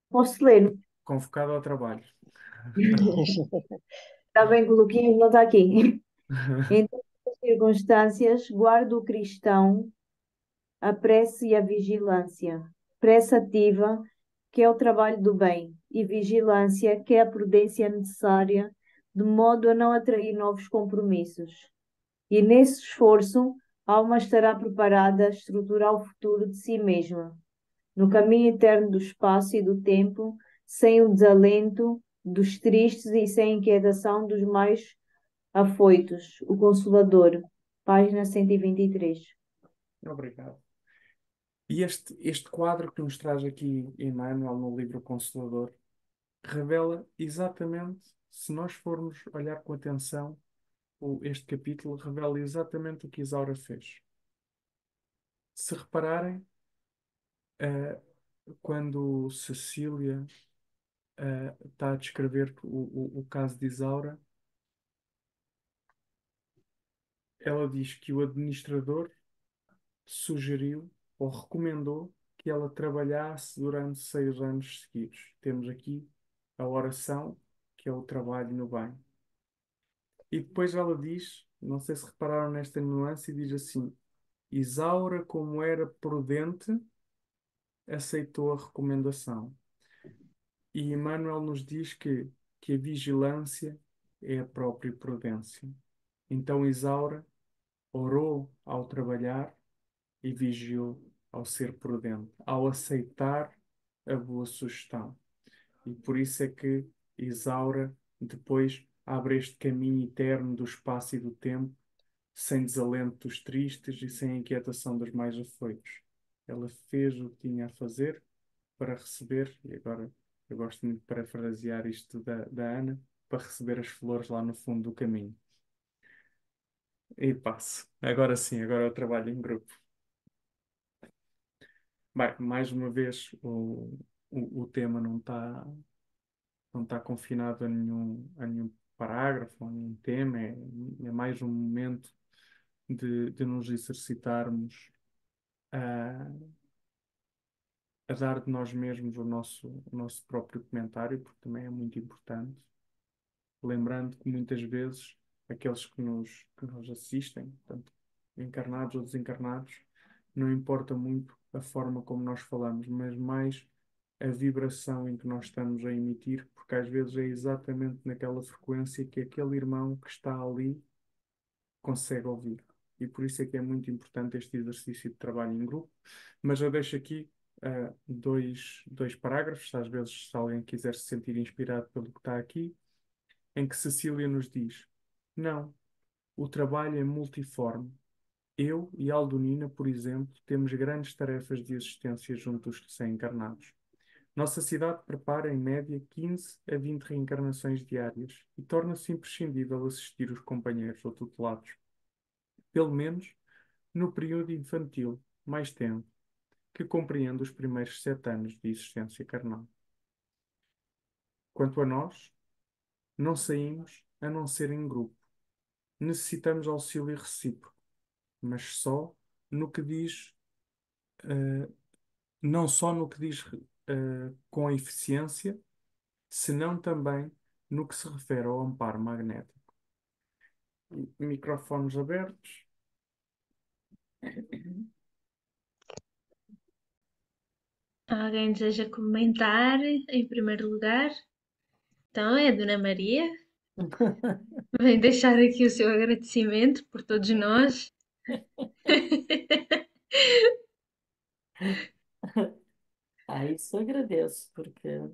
Posso ler? Convocado ao trabalho. Está bem que o Luquinhas não está aqui. Em todas as circunstâncias, guarda o cristão a prece e a vigilância. Prece ativa, que é o trabalho do bem, e vigilância, que é a prudência necessária, de modo a não atrair novos compromissos. E nesse esforço, a alma estará preparada a estruturar o futuro de si mesma, no caminho eterno do espaço e do tempo, sem o desalento dos tristes e sem a inquietação dos mais afoitos. O Consolador, página 123. Obrigado. E este quadro que nos traz aqui Emmanuel no livro Consolador revela exatamente, se nós formos olhar com atenção, este capítulo revela exatamente o que Isaura fez. Se repararem, eh, quando Cecília está a descrever o caso de Isaura, ela diz que o administrador sugeriu ou recomendou que ela trabalhasse durante 6 anos seguidos. Temos aqui a oração, que é o trabalho no bem. E depois ela diz, não sei se repararam nesta nuance, e diz assim: Isaura, como era prudente, aceitou a recomendação. E Emmanuel nos diz que a vigilância é a própria prudência. Então Isaura orou ao trabalhar e vigiou ao ser prudente, ao aceitar a boa sugestão. E por isso é que Isaura depois abre este caminho eterno do espaço e do tempo, sem desalento dos tristes e sem inquietação dos mais afoitos. Ela fez o que tinha a fazer para receber, e agora eu gosto muito de parafrasear isto da Ana, para receber as flores lá no fundo do caminho. E passo. Agora sim, agora eu trabalho em grupo. Bem, mais uma vez, o tema não está confinado a nenhum parágrafo, a nenhum tema, é mais um momento de nos exercitarmos a dar de nós mesmos o nosso próprio comentário, porque também é muito importante. Lembrando que muitas vezes aqueles que nos assistem, tanto encarnados ou desencarnados, não importa muito a forma como nós falamos, mas mais a vibração em que nós estamos a emitir, porque às vezes é exatamente naquela frequência que aquele irmão que está ali consegue ouvir. E por isso é que é muito importante este exercício de trabalho em grupo. Mas eu deixo aqui dois parágrafos, às vezes, se alguém quiser se sentir inspirado pelo que está aqui, em que Cecília nos diz: não, o trabalho é multiforme. Eu e Aldonina, por exemplo, temos grandes tarefas de existência junto dos recém-encarnados. Nossa cidade prepara, em média, 15 a 20 reencarnações diárias e torna-se imprescindível assistir os companheiros ou tutelados, pelo menos no período infantil, mais tempo, que compreende os primeiros 7 anos de existência carnal. Quanto a nós, não saímos a não ser em grupo. Necessitamos auxílio recíproco, mas só no que diz, eh, não só no que diz com a eficiência, senão também no que se refere ao amparo magnético. Microfones abertos. Alguém deseja comentar em primeiro lugar? Então é a Dona Maria. Vem deixar aqui o seu agradecimento por todos nós. Isso agradeço, porque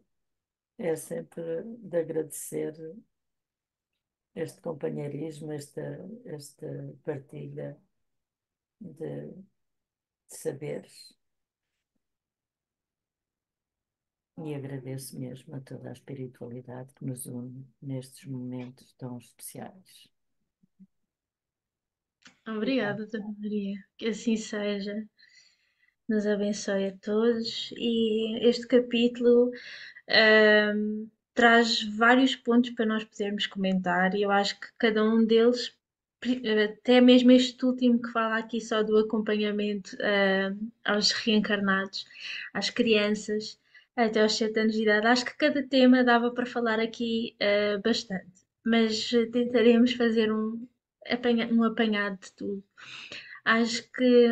é sempre de agradecer este companheirismo, esta partilha de saberes. E agradeço mesmo a toda a espiritualidade que nos une nestes momentos tão especiais. Obrigada, Dona Maria. Que assim seja. Nos abençoe a todos. E este capítulo traz vários pontos para nós podermos comentar, e eu acho que cada um deles, até mesmo este último que fala aqui só do acompanhamento aos reencarnados, às crianças, até aos 7 anos de idade, acho que cada tema dava para falar aqui bastante, mas tentaremos fazer um apanhado de tudo. Acho que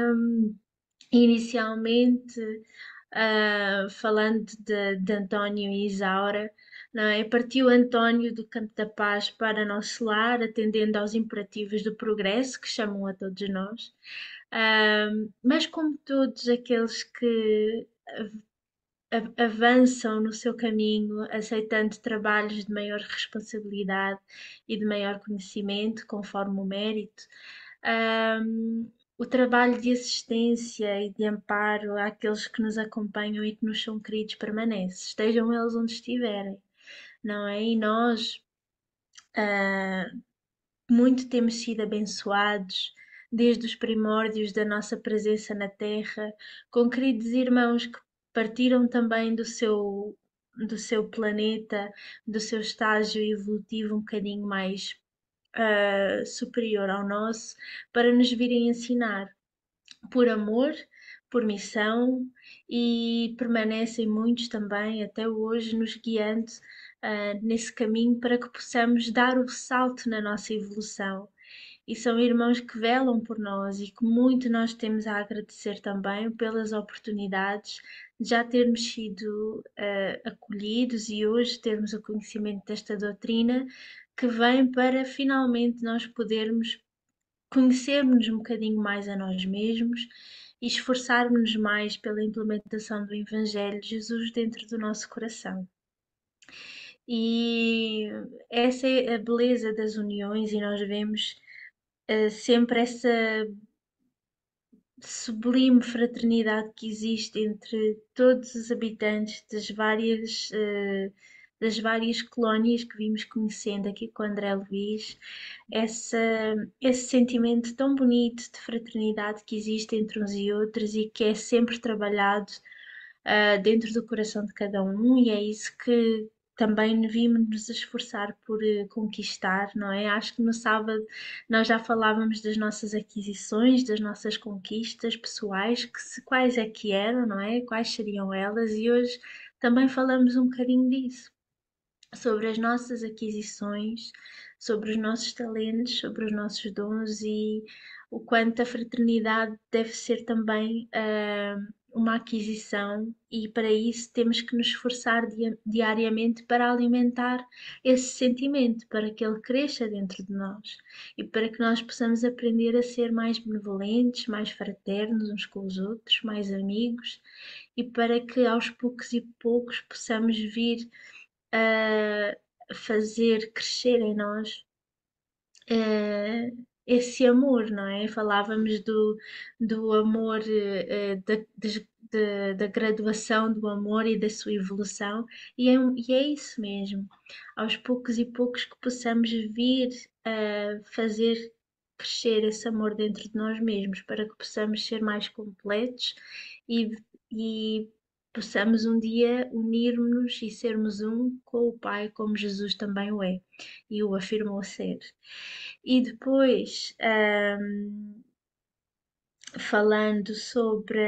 inicialmente, falando de António e Isaura, não é? Partiu António do Campo da Paz para nosso lar, atendendo aos imperativos do progresso que chamam a todos nós. Mas como todos aqueles que avançam no seu caminho, aceitando trabalhos de maior responsabilidade e de maior conhecimento, conforme o mérito, o trabalho de assistência e de amparo àqueles que nos acompanham e que nos são queridos permanece, estejam eles onde estiverem, não é? E nós muito temos sido abençoados desde os primórdios da nossa presença na Terra, com queridos irmãos que partiram também do seu planeta, do seu estágio evolutivo um bocadinho mais superior ao nosso, para nos virem ensinar por amor, por missão, e permanecem muitos também até hoje nos guiando nesse caminho para que possamos dar o salto na nossa evolução. e são irmãos que velam por nós e que muito nós temos a agradecer também pelas oportunidades de já termos sido acolhidos e hoje termos o conhecimento desta doutrina que vem para finalmente nós podermos conhecermos um bocadinho mais a nós mesmos e esforçarmos mais pela implementação do Evangelho de Jesus dentro do nosso coração. E essa é a beleza das uniões, e nós vemos sempre essa sublime fraternidade que existe entre todos os habitantes das várias colónias que vimos conhecendo aqui com André Luís, essa, esse sentimento tão bonito de fraternidade que existe entre uns e outros e que é sempre trabalhado dentro do coração de cada um, e é isso que também vimos nos esforçar por conquistar, não é? Acho que no sábado nós já falávamos das nossas aquisições, das nossas conquistas pessoais, quais é que eram, não é? Quais seriam elas, e hoje também falamos um bocadinho disso, sobre as nossas aquisições, sobre os nossos talentos, sobre os nossos dons e o quanto a fraternidade deve ser também uma aquisição, e para isso temos que nos esforçar diariamente para alimentar esse sentimento, para que ele cresça dentro de nós e para que nós possamos aprender a ser mais benevolentes, mais fraternos uns com os outros, mais amigos, e para que aos poucos e poucos possamos vir a fazer crescer em nós esse amor, não é? Falávamos do amor, da graduação do amor e da sua evolução, e é isso mesmo. Aos poucos e poucos que possamos vir a fazer crescer esse amor dentro de nós mesmos, para que possamos ser mais completos e possamos um dia unir-nos e sermos um com o Pai, como Jesus também o é e o afirmou ser. E depois, falando sobre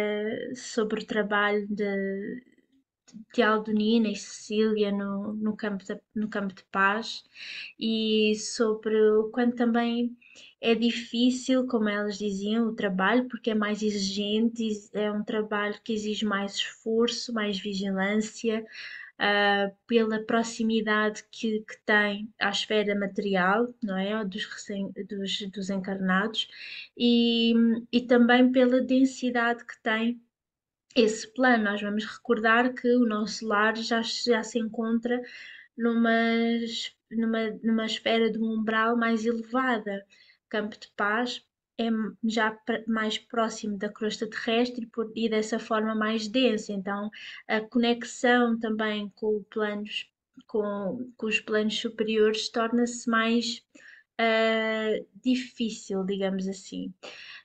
o trabalho de Aldonina e Cecília no campo de paz, e sobre o quanto também é difícil, como elas diziam, o trabalho, porque é mais exigente, é um trabalho que exige mais esforço, mais vigilância, pela proximidade que tem à esfera material, não é? Dos encarnados, e também pela densidade que tem esse plano. Nós vamos recordar que o nosso lar já se encontra numa, numa esfera de um umbral mais elevada. Campo de Paz é já mais próximo da crosta terrestre e dessa forma mais densa. Então, a conexão também com os planos superiores torna-se mais difícil, digamos assim.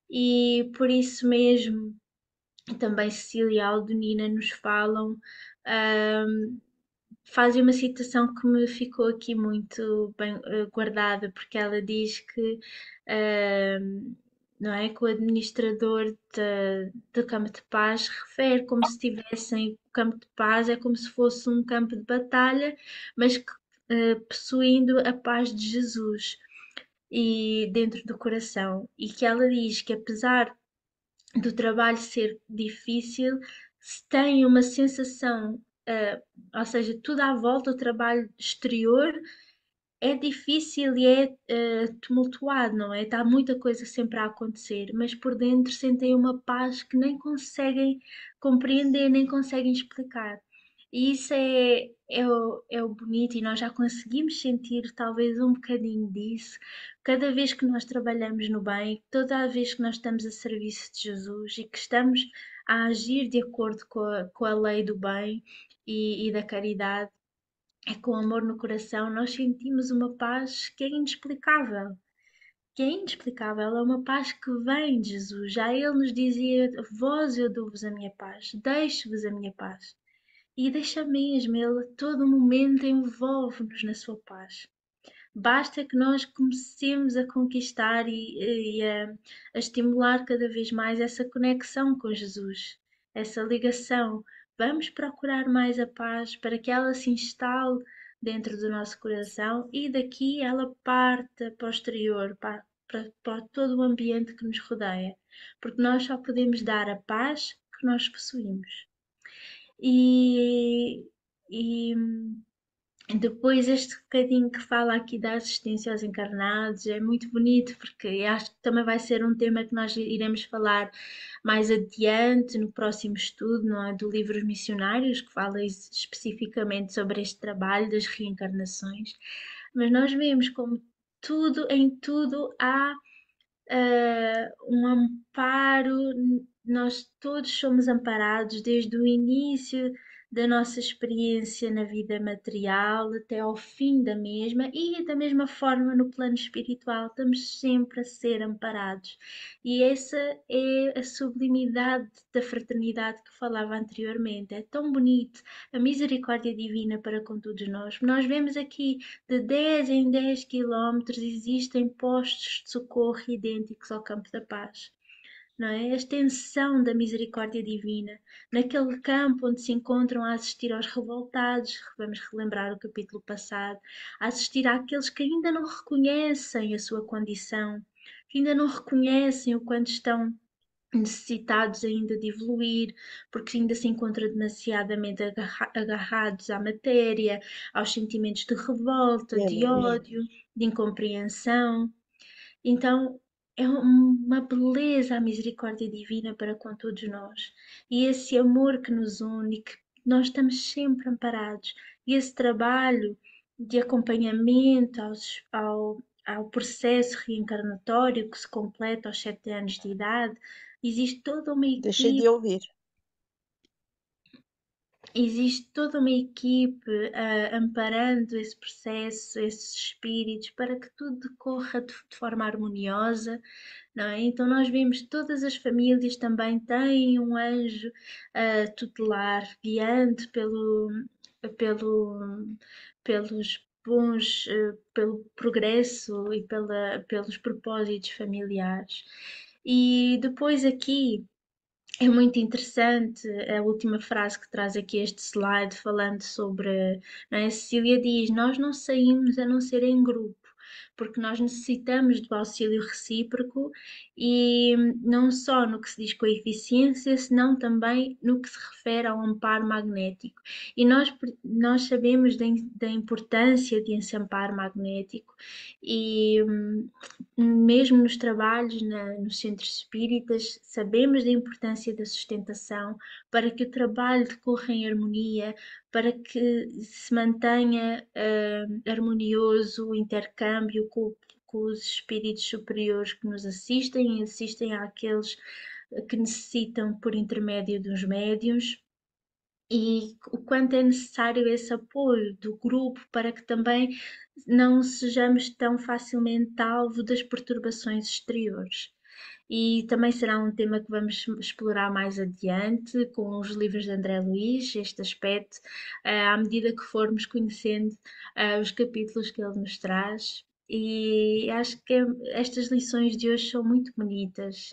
E por isso mesmo também Cecília e Aldonina nos falam, fazem uma citação que me ficou aqui muito bem guardada, porque ela diz que não é, que o administrador do campo de paz refere como se estivessem, o campo de paz é como se fosse um campo de batalha, mas que, possuindo a paz de Jesus e dentro do coração, e que ela diz que apesar do trabalho ser difícil, se tem uma sensação, ou seja, tudo à volta do trabalho exterior é difícil e é tumultuado, não é? Está muita coisa sempre a acontecer, mas por dentro sentem uma paz que nem conseguem compreender, nem conseguem explicar. E isso é o bonito, e nós já conseguimos sentir talvez um bocadinho disso cada vez que nós trabalhamos no bem, toda a vez que nós estamos a serviço de Jesus e que estamos a agir de acordo com a lei do bem e da caridade, é com amor no coração, nós sentimos uma paz que é inexplicável. Que é inexplicável, é uma paz que vem de Jesus. Já Ele nos dizia: Vós eu dou-vos a minha paz, deixo-vos a minha paz. E deixa mesmo, Ele a todo momento envolve-nos na sua paz. Basta que nós comecemos a conquistar e a estimular cada vez mais essa conexão com Jesus, essa ligação. Vamos procurar mais a paz para que ela se instale dentro do nosso coração e daqui ela parta para o exterior, para todo o ambiente que nos rodeia, porque nós só podemos dar a paz que nós possuímos. E, e depois este bocadinho que fala aqui da assistência aos encarnados é muito bonito, porque acho que também vai ser um tema que nós iremos falar mais adiante no próximo estudo, não é? Do livro Os Missionários, que fala especificamente sobre este trabalho das reencarnações. Mas nós vemos como tudo, em tudo há um amparo, nós todos somos amparados desde o início da nossa experiência na vida material até ao fim da mesma, e da mesma forma no plano espiritual, estamos sempre a ser amparados. E essa é a sublimidade da fraternidade que falava anteriormente. É tão bonito a misericórdia divina para com todos nós. Nós vemos aqui de 10 em 10 quilómetros existem postos de socorro idênticos ao Campo da Paz. Não é? A extensão da misericórdia divina, naquele campo onde se encontram a assistir aos revoltados, vamos relembrar o capítulo passado, a assistir àqueles que ainda não reconhecem a sua condição, que ainda não reconhecem o quanto estão necessitados ainda de evoluir, porque ainda se encontram demasiadamente agarrados à matéria, aos sentimentos de revolta, de ódio, de incompreensão. Então, é uma beleza a misericórdia divina para com todos nós. E esse amor que nos une, que nós estamos sempre amparados. E esse trabalho de acompanhamento ao processo reencarnatório que se completa aos 7 anos de idade, existe toda uma Deixei equipe de ouvir. existe toda uma equipe amparando esse processo, esses espíritos, para que tudo decorra de forma harmoniosa, não é? Então nós vemos que todas as famílias também têm um anjo tutelar, guiando pelo, pelos bons, pelo progresso e pelos propósitos familiares. E depois aqui é muito interessante a última frase que traz aqui este slide, falando sobre, não é? A Cecília diz: Nós não saímos a não ser em grupo, porque nós necessitamos do auxílio recíproco, e não só no que se diz coeficiência, senão também no que se refere ao amparo magnético. E nós sabemos da importância de esse amparo magnético, e mesmo nos trabalhos nos centros espíritas, sabemos da importância da sustentação para que o trabalho decorra em harmonia, para que se mantenha harmonioso o intercâmbio com os espíritos superiores que nos assistem e assistem àqueles que necessitam por intermédio dos médiuns, e o quanto é necessário esse apoio do grupo para que também não sejamos tão facilmente alvo das perturbações exteriores. E também será um tema que vamos explorar mais adiante com os livros de André Luiz, este aspecto, à medida que formos conhecendo os capítulos que ele nos traz. E acho que estas lições de hoje são muito bonitas,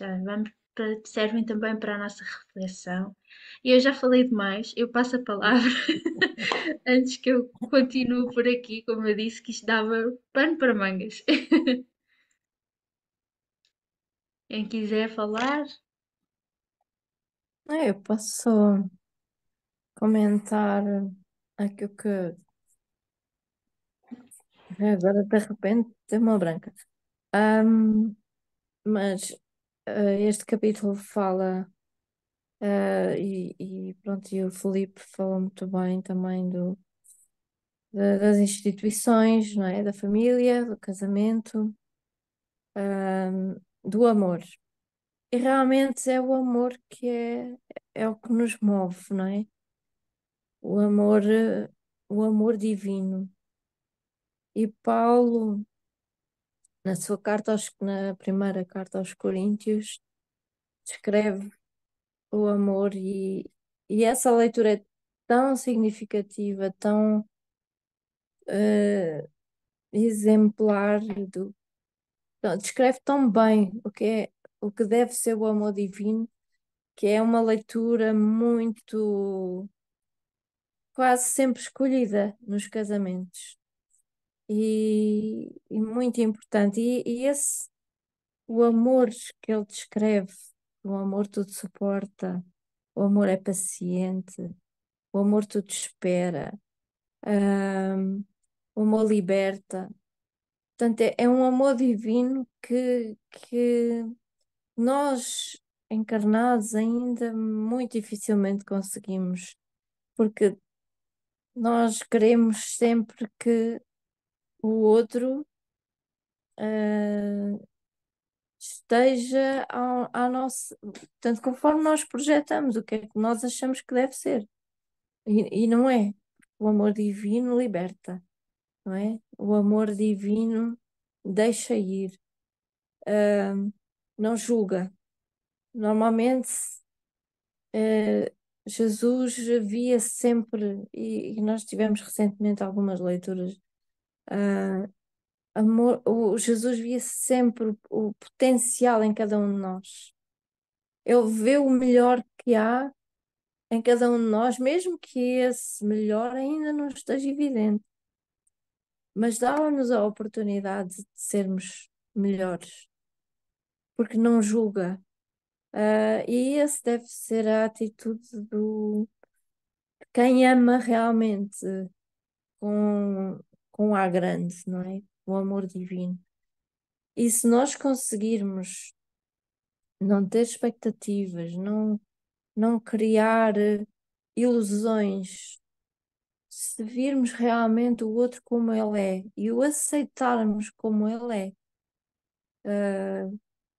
servem também para a nossa reflexão. E eu já falei demais, eu passo a palavra antes que eu continue por aqui, como eu disse, que isto dava pano para mangas. Quem quiser falar, Eu posso comentar aquilo que agora de repente tem uma branca. Mas este capítulo fala, e pronto, e o Filipe falou muito bem também das instituições, não é? Da família, do casamento, do amor. E realmente é o amor que é o que nos move, não é? O amor divino. E Paulo, na primeira carta aos Coríntios, descreve o amor, e essa leitura é tão significativa, tão exemplar, descreve tão bem o que deve ser o amor divino, que é uma leitura muito, quase sempre escolhida nos casamentos, e muito importante. E esse o amor que ele descreve, o amor tudo suporta, o amor é paciente, o amor tudo espera, ahm, o amor liberta. Portanto, é um amor divino que nós, encarnados, ainda muito dificilmente conseguimos, porque nós queremos sempre que o outro ah, esteja à nossa, portanto, conforme nós projetamos o que é que nós achamos que deve ser. E não é. O amor divino liberta, não é? O amor divino deixa ir, ah, não julga. Normalmente, Jesus via sempre, e nós tivemos recentemente algumas leituras, ah, Jesus via sempre o potencial em cada um de nós. Ele vê o melhor que há em cada um de nós, mesmo que esse melhor ainda não esteja evidente, mas dá-nos a oportunidade de sermos melhores, porque não julga. E esse deve ser a atitude de quem ama realmente com, com A grande, não é? O amor divino. E se nós conseguirmos não ter expectativas, não criar ilusões, se virmos realmente o outro como ele é e o aceitarmos como ele é,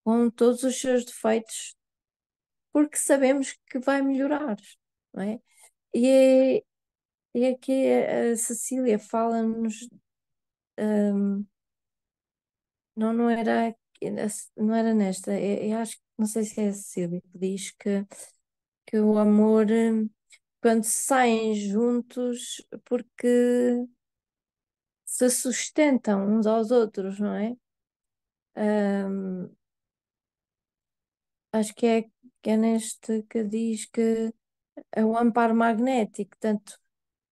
com todos os seus defeitos, porque sabemos que vai melhorar, não é? E, e aqui a Cecília fala-nos, não era, não era nesta, eu acho que não sei se é a Cecília que diz que o amor, quando saem juntos, porque se sustentam uns aos outros, não é? Hum, acho que é neste que diz que é o amparo magnético. Portanto,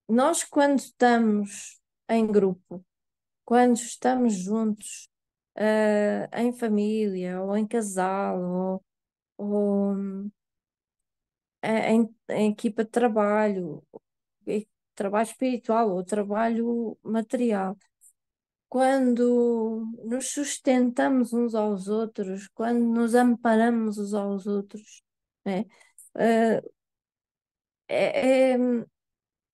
nós quando estamos em grupo, quando estamos juntos, em família, ou em casal, ou em equipa de trabalho, trabalho espiritual ou trabalho material. Quando nos sustentamos uns aos outros, quando nos amparamos uns aos outros, né? Eh, é- é-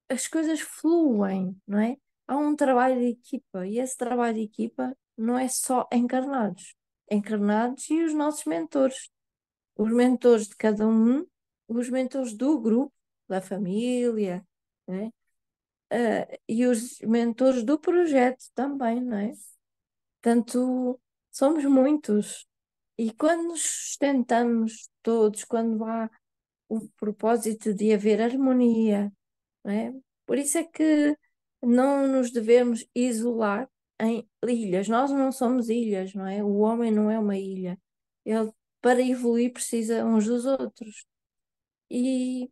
as coisas fluem, não é? Há um trabalho de equipa e esse trabalho de equipa não é só encarnados. Encarnados e os nossos mentores. Os mentores de cada um, os mentores do grupo, da família, né? E os mentores do projeto também, não é? Portanto, somos muitos. E quando nos sustentamos todos, quando há o propósito de haver harmonia, não é? Por isso é que não nos devemos isolar em ilhas. Nós não somos ilhas, não é? O homem não é uma ilha. Ele, para evoluir, precisa uns dos outros. E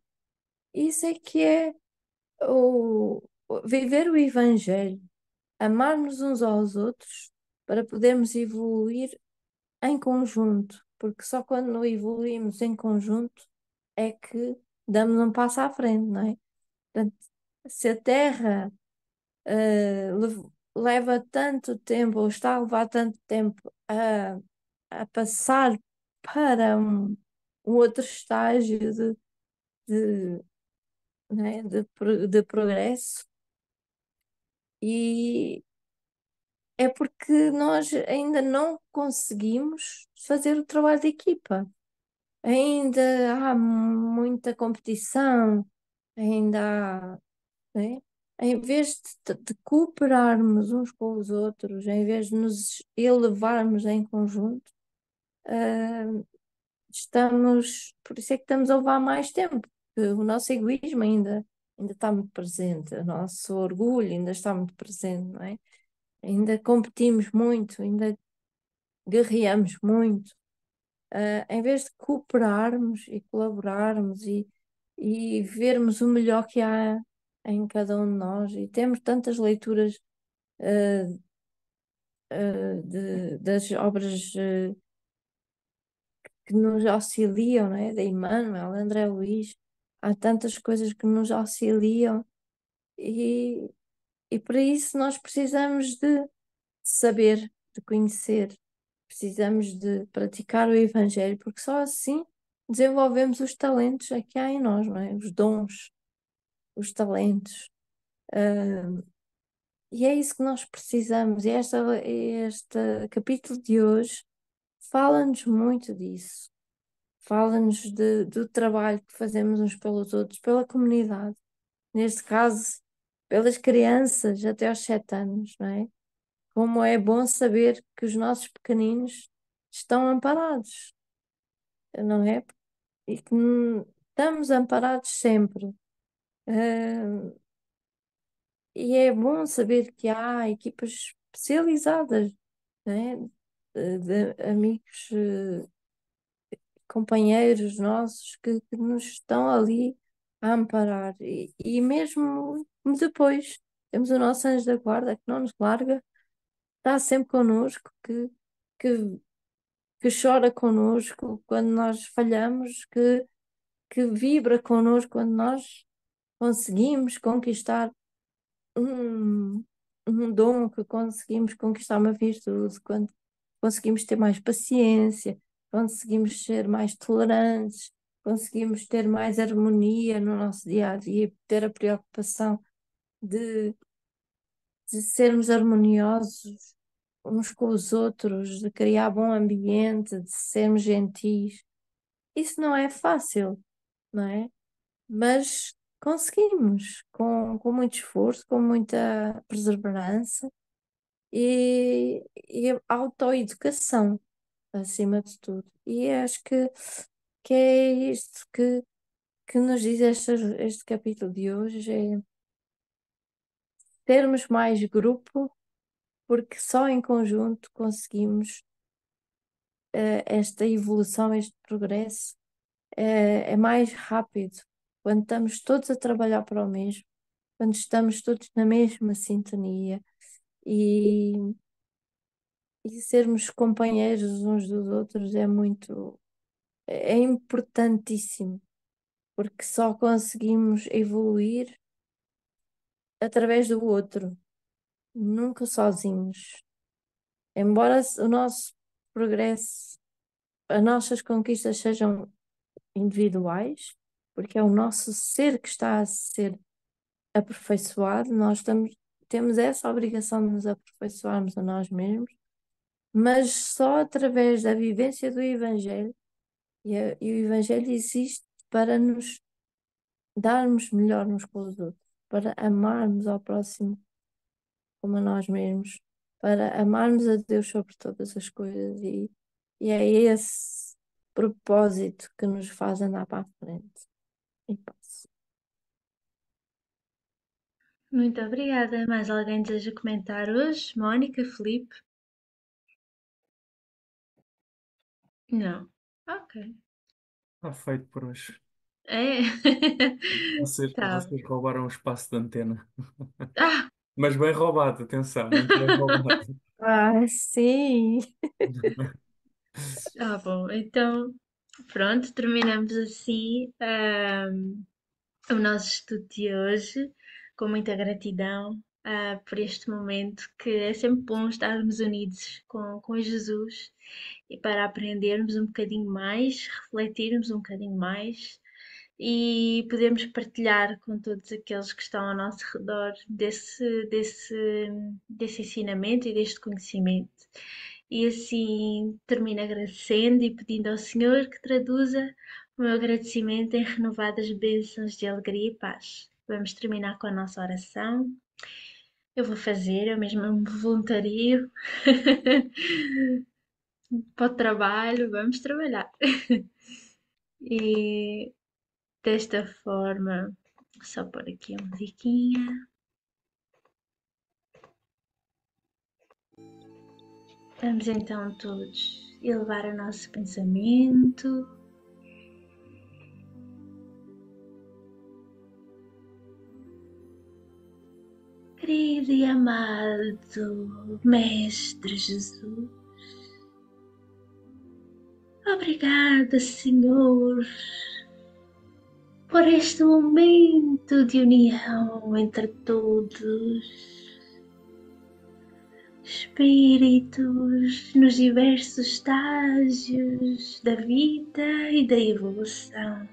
isso é que é viver o Evangelho, amar-nos uns aos outros para podermos evoluir em conjunto, porque só quando evoluímos em conjunto é que damos um passo à frente, não é? Portanto, se a Terra leva tanto tempo, ou está a levar tanto tempo a passar para um outro estágio de, né, de progresso, e é porque nós ainda não conseguimos fazer o trabalho de equipa. Ainda há muita competição, ainda há, né? Em vez de cooperarmos uns com os outros, em vez de nos elevarmos em conjunto, ah, por isso é que estamos a levar mais tempo, porque o nosso egoísmo ainda está muito presente, o nosso orgulho ainda está muito presente, não é? Ainda competimos muito, ainda guerreamos muito. Em vez de cooperarmos e colaborarmos e vermos o melhor que há em cada um de nós, e temos tantas leituras das obras que nos auxiliam, não é? Da Emmanuel, André Luís, há tantas coisas que nos auxiliam e, e para isso nós precisamos de saber, de conhecer, precisamos de praticar o Evangelho, porque só assim desenvolvemos os talentos que há em nós, não é? Os dons, os talentos. Ah, e é isso que nós precisamos. E este capítulo de hoje fala-nos muito disso. Fala-nos do trabalho que fazemos uns pelos outros, pela comunidade. Neste caso, pelas crianças até aos 7 anos, não é? Como é bom saber que os nossos pequeninos estão amparados, não é? E que estamos amparados sempre. Ah, e é bom saber que há equipas especializadas, não é? De amigos, companheiros nossos que nos estão ali a amparar. E mesmo depois, temos o nosso anjo da guarda que não nos larga, está sempre connosco, que, que chora connosco quando nós falhamos, que vibra connosco quando nós conseguimos conquistar um, um dom, que conseguimos conquistar uma virtude, quando conseguimos ter mais paciência, conseguimos ser mais tolerantes, conseguimos ter mais harmonia no nosso dia a dia, ter a preocupação de, de sermos harmoniosos uns com os outros, de criar bom ambiente, de sermos gentis. Isso não é fácil, não é? Mas conseguimos, com muito esforço, com muita perseverança e autoeducação, acima de tudo. E acho que é isto que nos diz este capítulo de hoje, é termos mais grupo, porque só em conjunto conseguimos esta evolução, este progresso, é mais rápido. Quando estamos todos a trabalhar para o mesmo, quando estamos todos na mesma sintonia e, e sermos companheiros uns dos outros é importantíssimo, porque só conseguimos evoluir através do outro, nunca sozinhos. Embora o nosso progresso, as nossas conquistas sejam individuais, porque é o nosso ser que está a ser aperfeiçoado, temos essa obrigação de nos aperfeiçoarmos a nós mesmos, mas só através da vivência do Evangelho, e o Evangelho existe para nos darmos melhor uns com os outros, para amarmos ao próximo como a nós mesmos, para amarmos a Deus sobre todas as coisas, e é esse propósito que nos faz andar para a frente. E passo. Muito obrigada. Mais alguém deseja comentar hoje? Mónica, Filipe? Não. Ok. Está feito por hoje. É. Tá. Vocês roubaram o espaço de antena. Ah, Mas bem roubado, atenção, muito bem roubado. Sim! bom. Então, pronto, terminamos assim. O nosso estudo de hoje, com muita gratidão por este momento, que é sempre bom estarmos unidos com Jesus e para aprendermos um bocadinho mais, refletirmos um bocadinho mais e podermos partilhar com todos aqueles que estão ao nosso redor desse ensinamento e deste conhecimento. E assim termino agradecendo e pedindo ao Senhor que traduza o meu agradecimento em renovadas bênçãos de alegria e paz. Vamos terminar com a nossa oração. Eu vou fazer, eu mesma me voluntario para o trabalho, vamos trabalhar. E desta forma, só por aqui a musiquinha. Vamos então todos elevar o nosso pensamento. Querido e amado Mestre Jesus, Obrigada, Senhor, por este momento de união entre todos. Espíritos nos diversos estágios da vida e da evolução,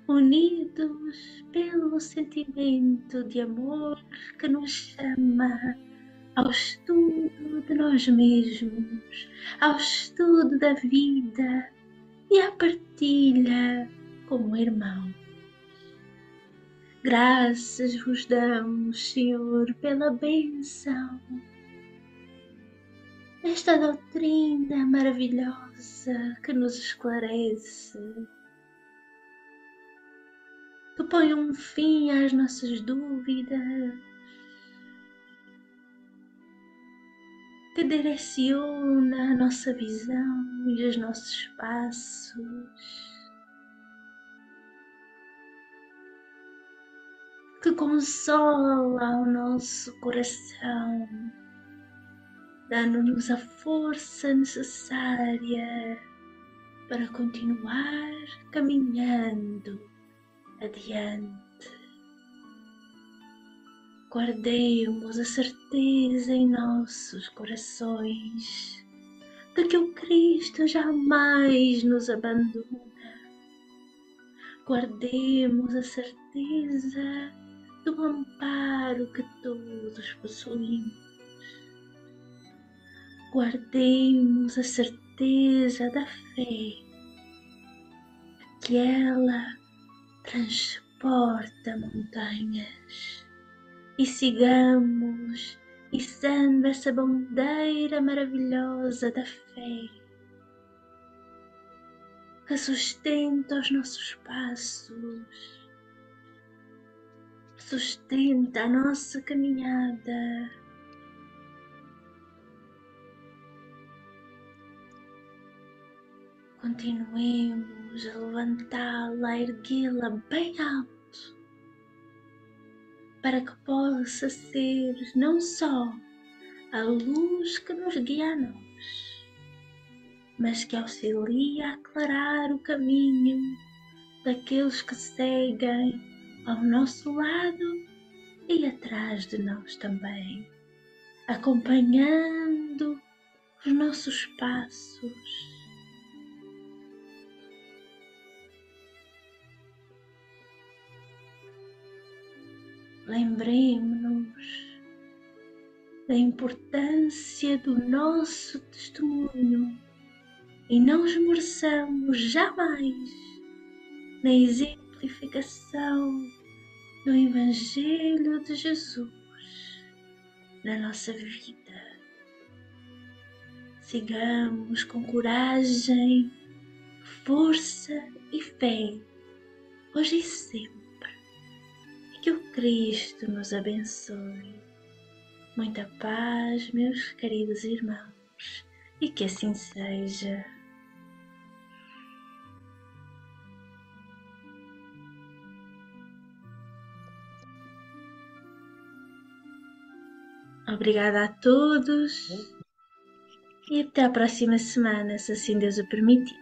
unidos pelo sentimento de amor que nos chama ao estudo de nós mesmos, ao estudo da vida e à partilha como irmãos. Graças vos damos, Senhor, pela bênção esta doutrina maravilhosa que nos esclarece, que põe um fim às nossas dúvidas, que direciona a nossa visão e os nossos passos, que consola o nosso coração, dando-nos a força necessária para continuar caminhando adiante. Guardemos a certeza em nossos corações de que o Cristo jamais nos abandona. Guardemos a certeza do amparo que todos possuímos. Guardemos a certeza da fé, que ela transporta montanhas, e sigamos içando essa bandeira maravilhosa da fé, que sustenta os nossos passos, sustenta a nossa caminhada. Continuemos a levantá-la, a erguê-la bem alto, para que possa ser não só a luz que nos guia a nós, mas que auxilia a aclarar o caminho daqueles que seguem ao nosso lado e atrás de nós também, acompanhando os nossos passos. Lembremos-nos da importância do nosso testemunho e não esmoreçamos jamais na exemplificação do Evangelho de Jesus na nossa vida. Sigamos com coragem, força e fé, hoje e sempre. Que o Cristo nos abençoe. Muita paz, meus queridos irmãos, e que assim seja. Obrigada a todos e até a próxima semana, se assim Deus o permitir.